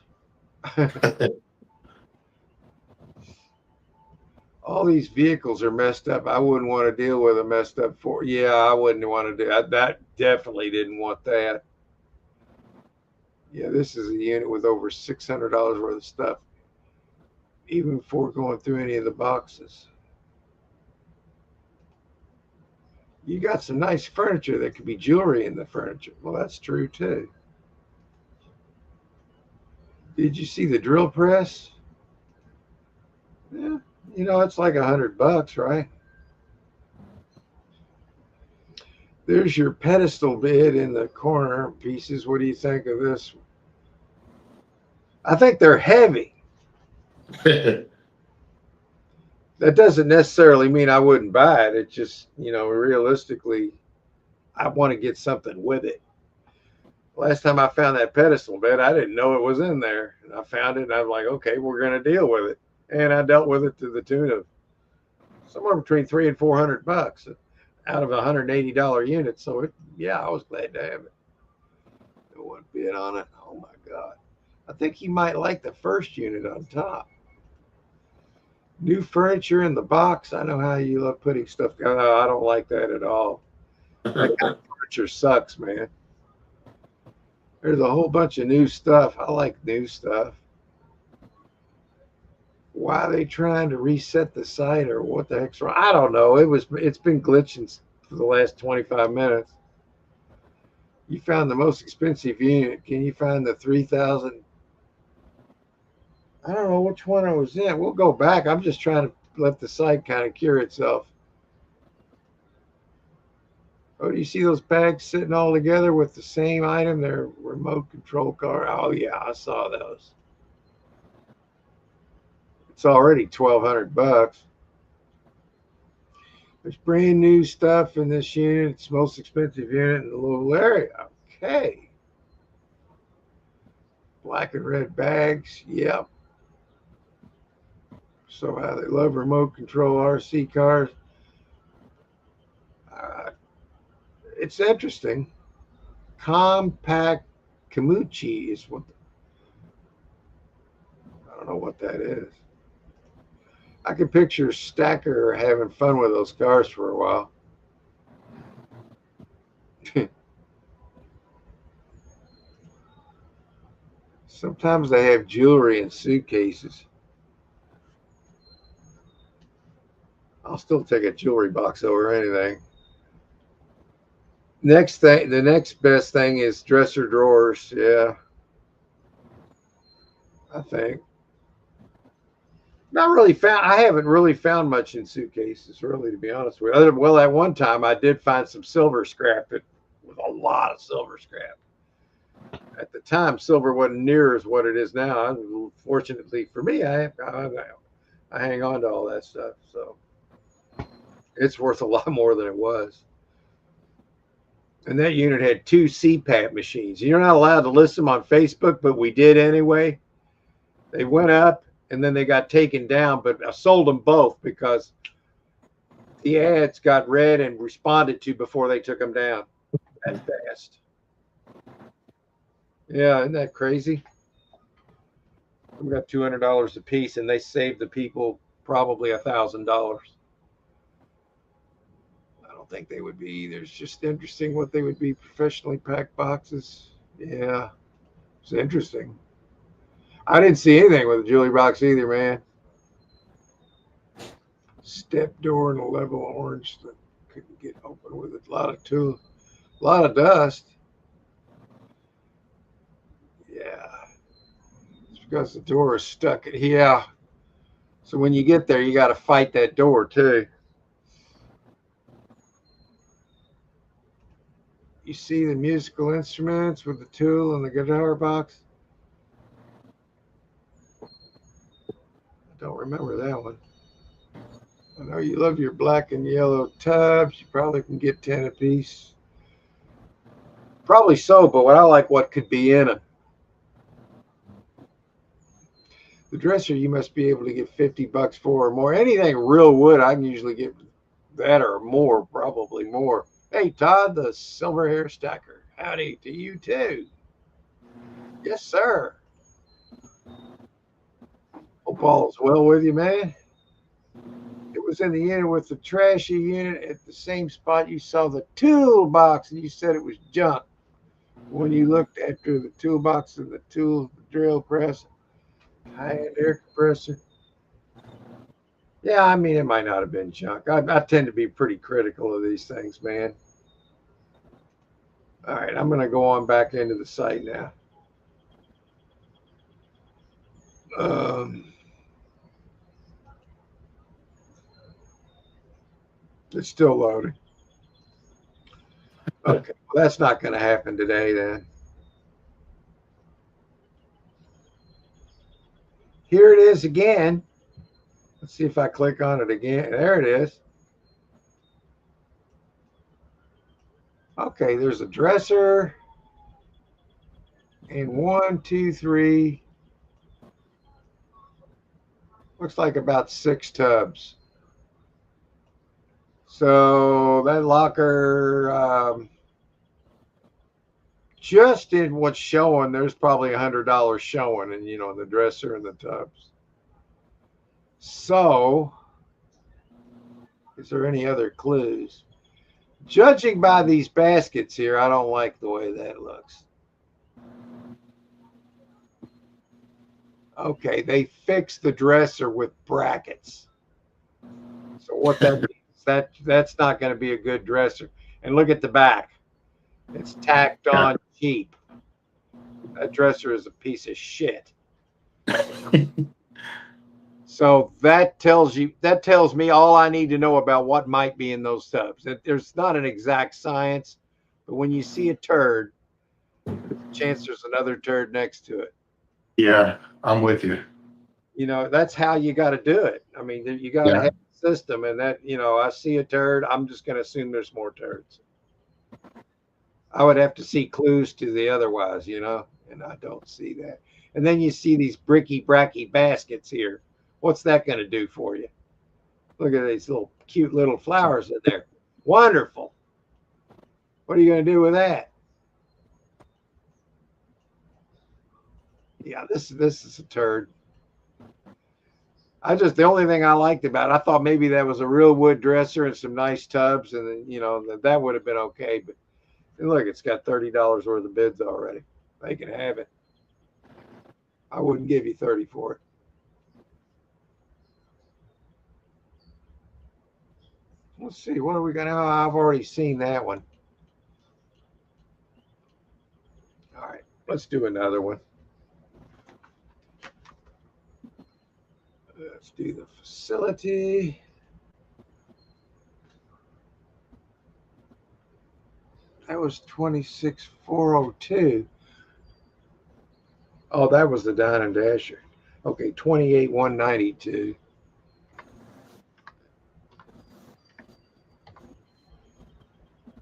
All these vehicles are messed up. I wouldn't want to deal with a messed up Ford. Yeah, I wouldn't want to do that. Definitely didn't want that. Yeah, this is a unit with over $600 worth of stuff, even before going through any of the boxes. You got some nice furniture that could be jewelry in the furniture. Well, that's true too. Did you see the drill press? Yeah, it's like $100, right? There's your pedestal bed in the corner pieces. What do you think of this? I think they're heavy. That doesn't necessarily mean I wouldn't buy it. It just, realistically, I want to get something with it. Last time I found that pedestal bed, I didn't know it was in there. And I found it, and I'm like, okay, we're going to deal with it. And I dealt with it to the tune of somewhere between $300 and $400 out of a $180 unit. So, I was glad to have it. No one bid on it. Oh, my God. I think you might like the first unit on top. New furniture in the box. I know how you love putting stuff. Oh, I don't like that at all. That kind of furniture sucks, man. There's a whole bunch of new stuff. I like new stuff. Why are they trying to reset the site, or what the heck's wrong? I don't know. It's been glitching for the last 25 minutes. You found the most expensive unit. Can you find the 3,000? I don't know which one I was in. We'll go back. I'm just trying to let the site kind of cure itself. Oh, do you see those bags sitting all together with the same item? They're remote control car. Oh, yeah, I saw those. It's already $1,200. There's brand new stuff in this unit. It's the most expensive unit in the little area. Okay. Black and red bags. Yep. So how they love remote control RC cars. It's interesting. Compact Kamuchi is what. I don't know what that is. I can picture Stacker having fun with those cars for a while. Sometimes they have jewelry in suitcases. I'll still take a jewelry box over anything. The next best thing is dresser drawers. Yeah, I think. Not really found. I haven't really found much in suitcases, really, to be honest with you. Well, at one time I did find some silver scrap. It was a lot of silver scrap. At the time, silver wasn't near as what it is now. Fortunately for me, I hang on to all that stuff, so it's worth a lot more than it was. And that unit had 2 CPAP machines. You're not allowed to list them on Facebook, but we did anyway. They went up and then they got taken down, but I sold them both because the ads got read and responded to before they took them down that fast. Yeah, isn't that crazy? We got $200 a piece, and they saved the people probably $1,000. I don't think they would be either. It's just interesting what they would be professionally packed boxes. Yeah, it's interesting. I didn't see anything with a jewelry box either, man. Step door and a level orange that couldn't get open with a lot of tool, a lot of dust. Yeah, it's because the door is stuck. Yeah. So when you get there, you got to fight that door too. You see the musical instruments with the tool and the guitar box? I don't remember that one. I know you love your black and yellow tubs. You probably can get 10 apiece. Probably so, but what I like what could be in them. The dresser you must be able to get $50 for or more. Anything real wood, I can usually get that or more, probably more. Hey, Todd, the silver hair stacker. Howdy to you too. Yes, sir. Hope all is well with you, man. It was in the unit with the trashy unit at the same spot you saw the toolbox, and you said it was junk. When you looked after the toolbox and the tool, the drill press, high-end air compressor. Yeah, I mean, it might not have been junk. I tend to be pretty critical of these things, man. All right, I'm going to go on back into the site now. It's still loading. Okay, well, that's not going to happen today then. Here it is again. Let's see if I click on it again. There it is. Okay, there's a dresser. And 1, 2, 3. Looks like about 6 tubs. So that locker, just in what's showing, there's probably $100 showing, and the dresser and the tubs. So, is there any other clues? Judging by these baskets here, I don't like the way that looks. Okay, they fixed the dresser with brackets. So what that means, that's not going to be a good dresser. And look at the back. It's tacked on cheap. That dresser is a piece of shit. So that tells me all I need to know about what might be in those tubs. There's not an exact science, but when you see a turd, there's a chance there's another turd next to it. Yeah, I'm with you. That's how you got to do it. I mean, you got to have a system, and that, I see a turd, I'm just going to assume there's more turds. I would have to see clues to the otherwise, and I don't see that. And then you see these bricky-bracky baskets here. What's that going to do for you? Look at these little cute little flowers in there. Wonderful. What are you going to do with that? Yeah, this is a turd. The only thing I liked about it, I thought maybe that was a real wood dresser and some nice tubs, and then, that would have been okay. But look, it's got $30 worth of bids already. They can have it. I wouldn't give you 30 for it. Let's see, what are we going to? I've already seen that one. All right, let's do another one. Let's Let's do the facility. That was 26,402. Oh, that was the Dine and Dasher. Okay, 28,192.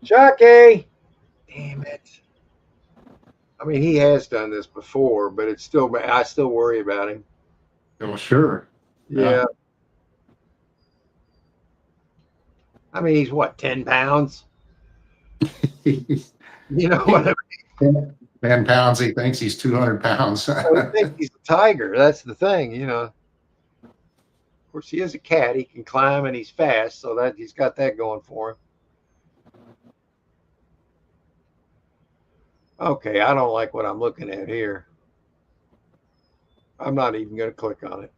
Chucky! Damn it. I mean, he has done this before, but it's still, I still worry about him. Well, sure. Yeah. I mean, he's what, 10 pounds? You know what I mean? 10 pounds. He thinks he's 200 pounds. So he thinks he's a tiger. That's the thing, you know. Of course, he is a cat. He can climb and he's fast, so that he's got that going for him. Okay, I don't like what I'm looking at here. I'm not even going to click on it.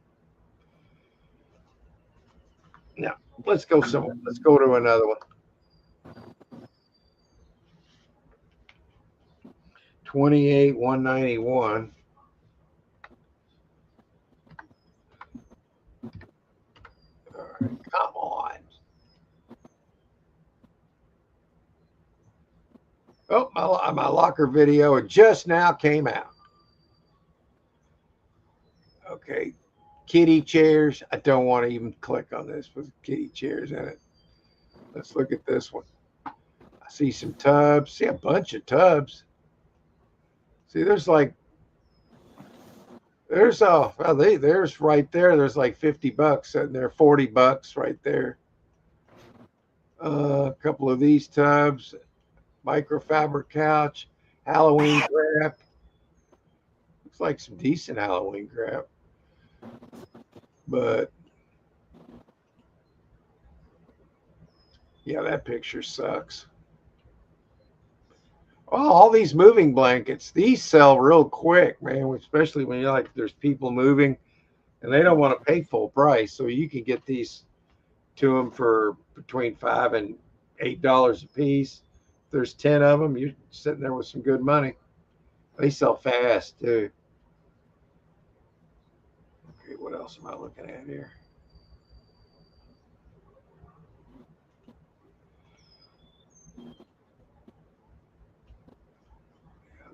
No, let's go somewhere. Let's go to another one. 28,191. All right, come on. Oh, my locker video just now came out. Okay, kitty chairs. I don't want to even click on this with kitty chairs in it. Let's look at this one. I see some tubs. See a bunch of tubs. See, there's like, there's there's right there. There's like $50 sitting there, $40 right there. A couple of these tubs, microfiber couch, Halloween crap. Looks like some decent Halloween crap. But yeah, that picture sucks. Oh, all these moving blankets, these sell real quick, man, especially when you're like, there's people moving and they don't want to pay full price. So you can get these to them for between $5 and $8 a piece. If there's 10 of them, you're sitting there with some good money. They sell fast too. Okay, what else am I looking at here?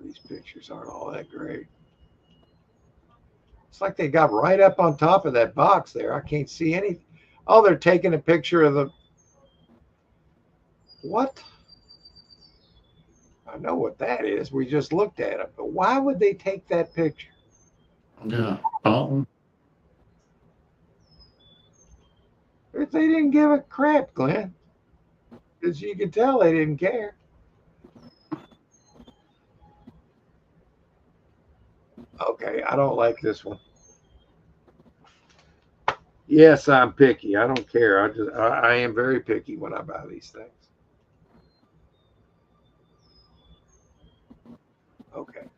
These pictures aren't all that great. It's like they got right up on top of that box there. I can't see any. Oh, they're taking a picture of the. What? I know what that is. We just looked at it. But why would they take that picture? Yeah. Oh. If they didn't give a crap, Glenn. Because you could tell they didn't care. Okay, I don't like this one. Yes, I'm picky. I don't care. I am very picky when I buy these things. Okay.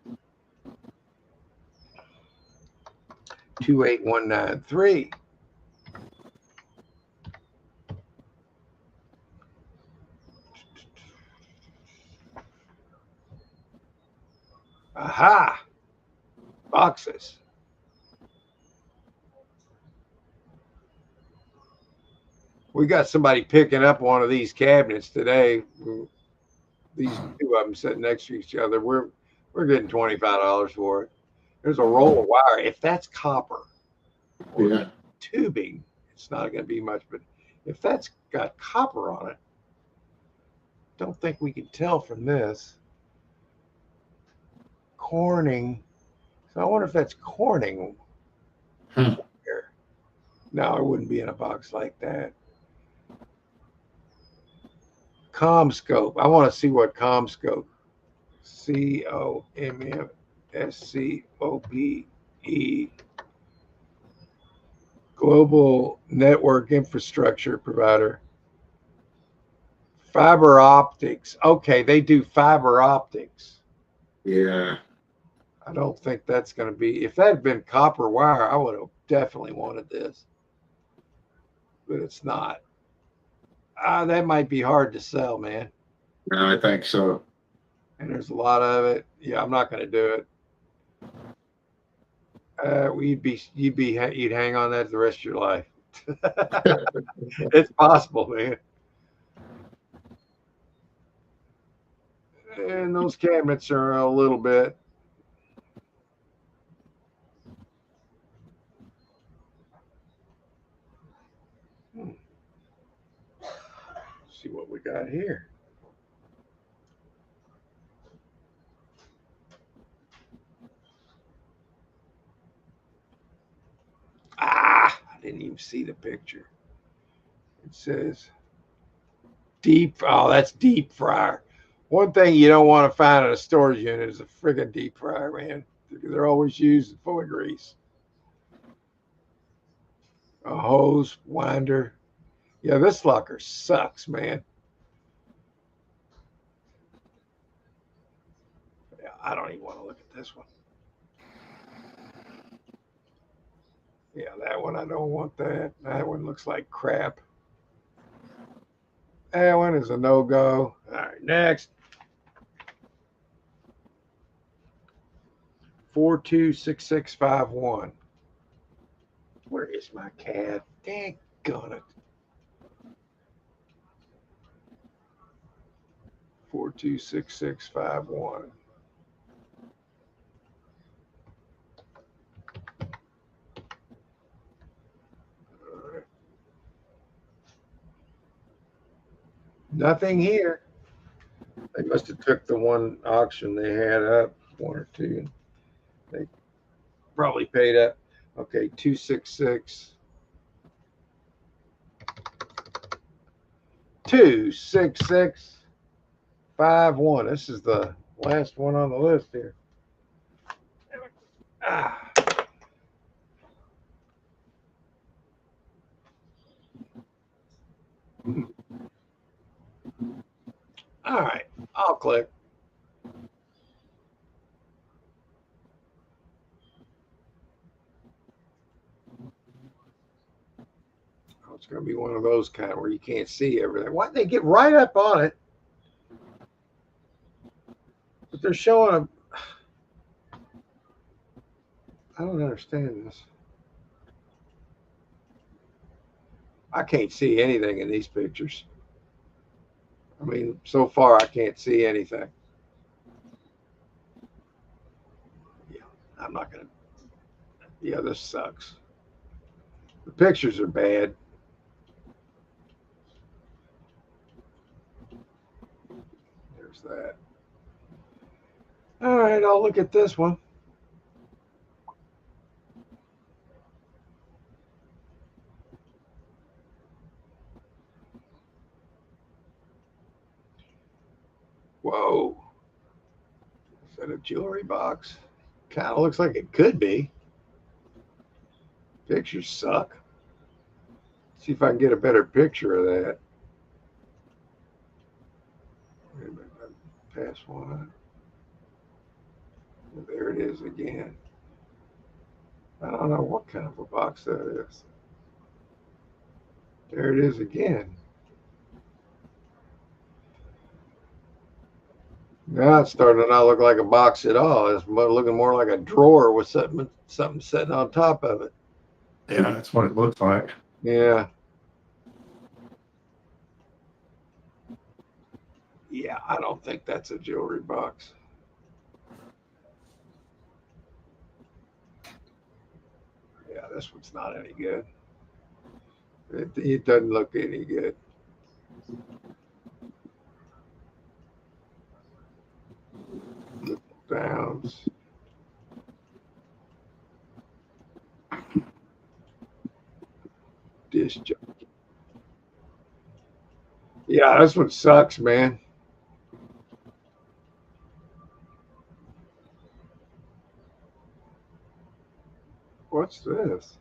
28193. Aha. Boxes. We got somebody picking up one of these cabinets today. These two of them sitting next to each other. We're getting $25 for it. There's a roll of wire. If that's copper or tubing, it's not going to be much. But if that's got copper on it, don't think we can tell from this. Corning. So I wonder if that's Corning. No, it wouldn't be in a box like that. CommScope. I want to see what CommScope. CommScope. Global network infrastructure provider. Fiber optics. Okay, they do fiber optics. Yeah. I don't think that's going to be. If that had been copper wire, I would have definitely wanted this. But it's not. That might be hard to sell, man. No, I think so. And there's a lot of it. Yeah, I'm not going to do it. You'd hang on that the rest of your life. It's possible, man. And those cabinets are a little bit. Let's see what we got here. I didn't even see the picture. It says deep. Oh, that's deep fryer. One thing you don't want to find in a storage unit is a friggin' deep fryer, man. They're always used full of grease. A hose winder. Yeah, this locker sucks, man. Yeah, I don't even want to look at this one. Yeah, that one, I don't want that. That one looks like crap. That one is a no-go. All right, next. 426651. Where is my cat? Dang it. 426651. Nothing here. They must have took the one auction they had up, one or two. They probably paid up. Okay, 266. 26651. This is the last one on the list here. Ah. All right, I'll click. Oh, it's going to be one of those kind where you can't see everything. Why they get right up on it? But they're showing them. I don't understand this. I can't see anything in these pictures. I mean, so far I can't see anything. Yeah, I'm not going to. Yeah, this sucks. The pictures are bad. There's that. All right, I'll look at this one. Whoa. Is that a jewelry box? Kind of looks like it could be. Pictures suck. See if I can get a better picture of that. Wait a minute, pass one. There it is again. I don't know what kind of a box that is. There it is again. Now it's starting to not look like a box at all. It's looking more like a drawer with something sitting on top of it. Yeah, that's what it looks like. Yeah. Yeah, I don't think that's a jewelry box. Yeah, this one's not any good. It doesn't look any good. Downs. Dish jockey. Yeah, this one sucks, man. What's this?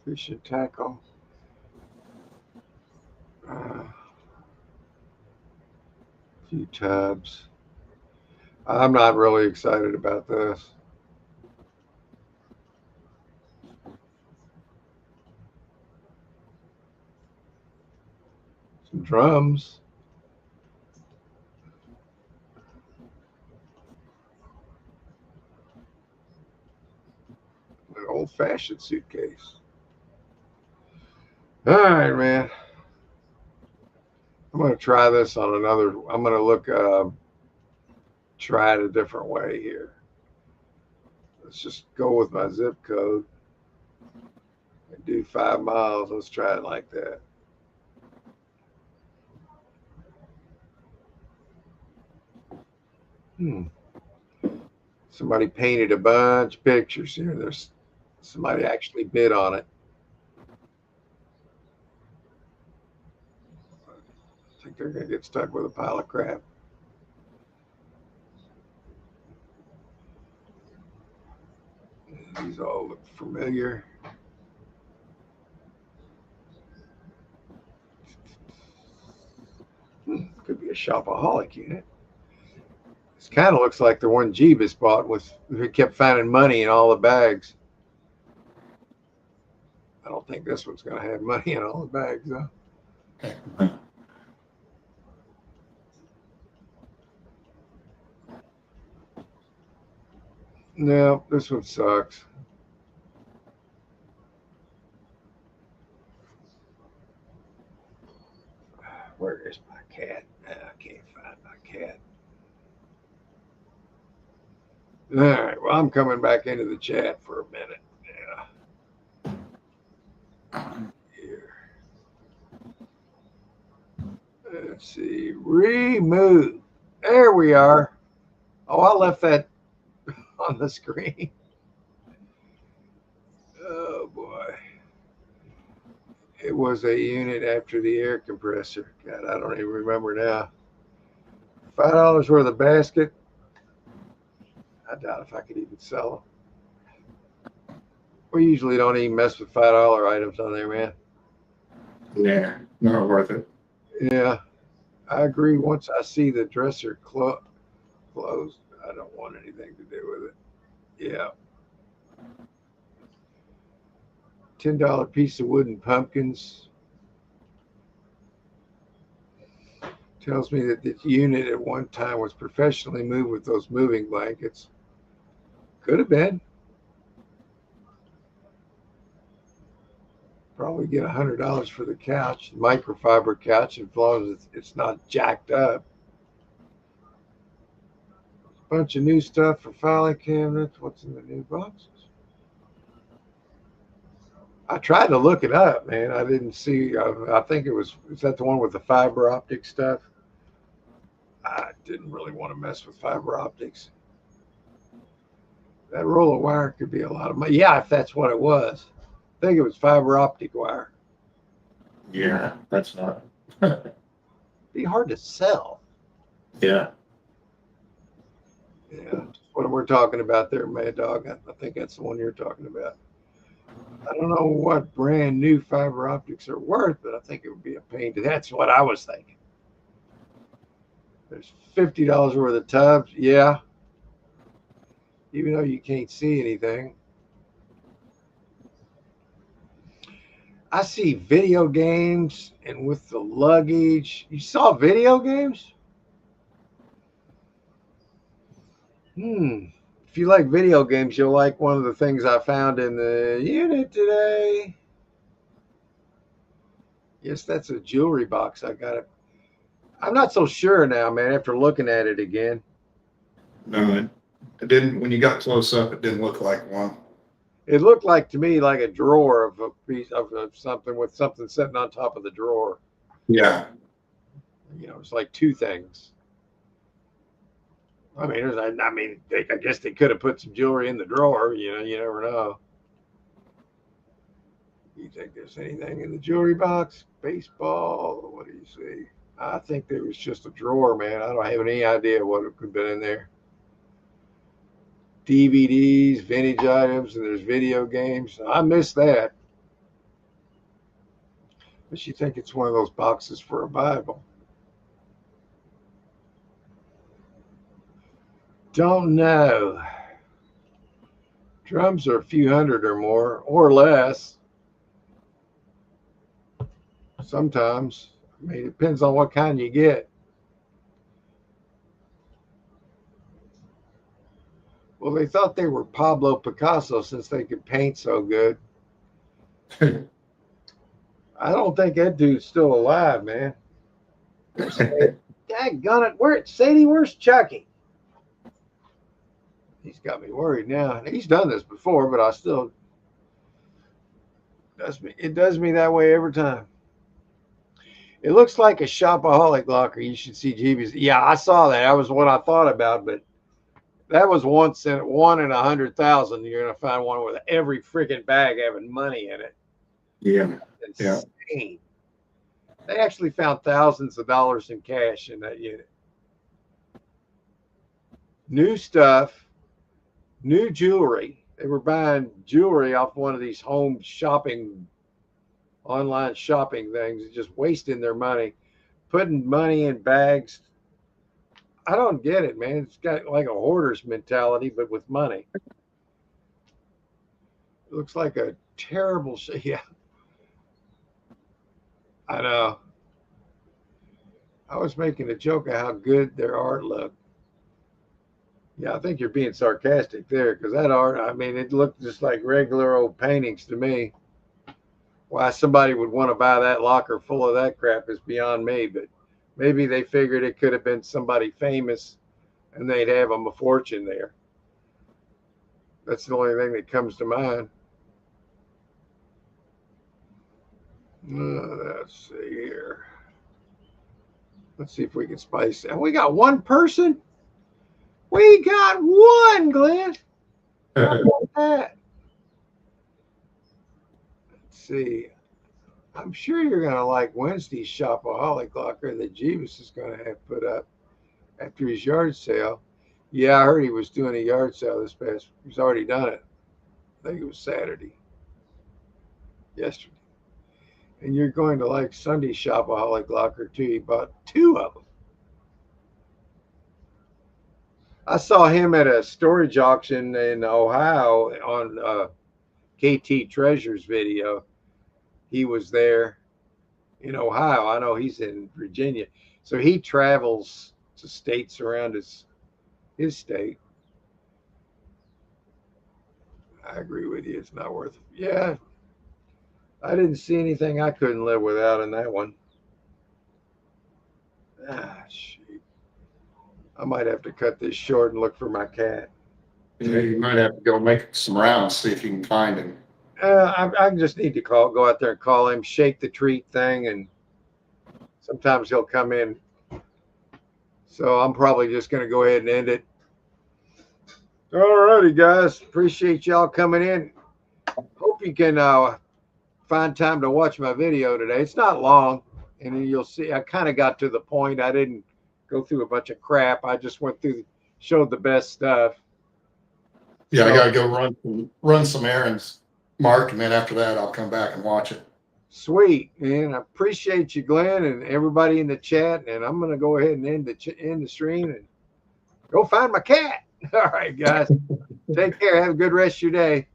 Fish and tackle. Few tubs. I'm not really excited about this. drums. An old-fashioned suitcase. All right, man. I'm going to try this on another. I'm going to look, try it a different way here. Let's just go with my zip code and do 5 miles. Let's try it like that. Somebody painted a bunch of pictures here. There's somebody actually bid on it. I think they're going to get stuck with a pile of crap. These all look familiar. Could be a shopaholic unit. This kind of looks like the one Jeebus bought with, he kept finding money in all the bags. I don't think this one's going to have money in all the bags, though. No, this one sucks. Where is my cat? I can't find my cat. All right, well, I'm coming back into the chat for a minute. Yeah. Here. Let's see. Remove. There we are. Oh, I left that on the screen. Oh, boy. It was a unit after the air compressor. God, I don't even remember now. $5 worth of basket. I doubt if I could even sell them. We usually don't even mess with $5 items on there, man. Yeah, not worth it. Yeah, I agree. Once I see the dresser closed, I don't want anything to do with it. Yeah. $10 piece of wooden pumpkins. Tells me that the unit at one time was professionally moved with those moving blankets. Could have been. Probably get $100 for the couch, microfiber couch, as long as it's not jacked up. Bunch of new stuff for filing cabinets. What's in the new boxes? I tried to look it up, man. I didn't see. I think is that the one with the fiber optic stuff? I didn't really want to mess with fiber optics. That roll of wire could be a lot of money. Yeah, if that's what it was. I think it was fiber optic wire. Yeah, that's not. Be hard to sell. Yeah. Yeah, what we're talking about there, Mad Dog. I think that's the one you're talking about. I don't know what brand new fiber optics are worth, but I think it would be a pain to. That's what I was thinking. There's $50 worth of tubs. Yeah. Even though you can't see anything. I see video games, and with the luggage. You saw video games? If you like video games, you'll like one of the things I found in the unit today. Yes, that's a jewelry box. I got it. I'm not so sure now, man, after looking at it again. No, it didn't. When you got close up, it didn't look like one. It looked like to me like a drawer of a piece of something with something sitting on top of the drawer. Yeah. You know, it's like two things. I guess they could have put some jewelry in the drawer. You know, you never know. You think there's anything in the jewelry box? Baseball? What do you see? I think there was just a drawer, man. I don't have any idea what it could have been in there. DVDs, vintage items, and there's video games. I missed that. But you think it's one of those boxes for a Bible. Don't know. Drums are a few hundred or more, or less. Sometimes. I mean, it depends on what kind you get. Well, they thought they were Pablo Picasso since they could paint so good. I don't think that dude's still alive, man. Daggone it. Sadie, where's Chucky? He's got me worried now. He's done this before, but I still it does me that way every time. It looks like a shopaholic locker. You should see Jeeves. Yeah, I saw that. That was what I thought about, but that was one in 100,000. You're gonna find one with every freaking bag having money in it. Yeah. Insane. Yeah. They actually found thousands of dollars in cash in that unit. New stuff, new jewelry. They were buying jewelry off one of these home shopping, online shopping things, just wasting their money, putting money in bags. I don't get it, man. It's got like a hoarder's mentality, but with money. It looks like a terrible yeah. I know. I was making a joke of how good their art looked. Yeah, I think you're being sarcastic there, because that art, I mean, it looked just like regular old paintings to me. Why somebody would want to buy that locker full of that crap is beyond me, but maybe they figured it could have been somebody famous and they'd have them a fortune there. That's the only thing that comes to mind. Let's see here. Let's see if we can spice it. We got one person. We got one, Glenn. How about that? Let's see. I'm sure you're going to like Wednesday's Shopaholic locker that Jeeves is going to have put up after his yard sale. Yeah, I heard he was doing a yard sale this past. He's already done it. I think it was Saturday. Yesterday. And you're going to like Sunday's Shopaholic locker too. He bought 2 of them. I saw him at a storage auction in Ohio on KT Treasure's video. He was there in Ohio. I know he's in Virginia. So he travels to states around his state. I agree with you. It's not worth it. Yeah. I didn't see anything I couldn't live without in that one. Ah, shoot. I might have to cut this short and look for my cat. Yeah, you might have to go make some rounds, see if you can find him. I just need to go out there and call him, shake the treat thing, and sometimes he'll come in. So I'm probably just going to go ahead and end it. All righty, guys. Appreciate y'all coming in. Hope you can find time to watch my video today. It's not long, and you'll see I kind of got to the point. I didn't go through a bunch of crap. I just went through, showed the best stuff. Yeah, so, I got to go run some errands, Mark, and then after that, I'll come back and watch it. Sweet, man. I appreciate you, Glenn, and everybody in the chat. And I'm going to go ahead and end the stream and go find my cat. All right, guys. Take care. Have a good rest of your day.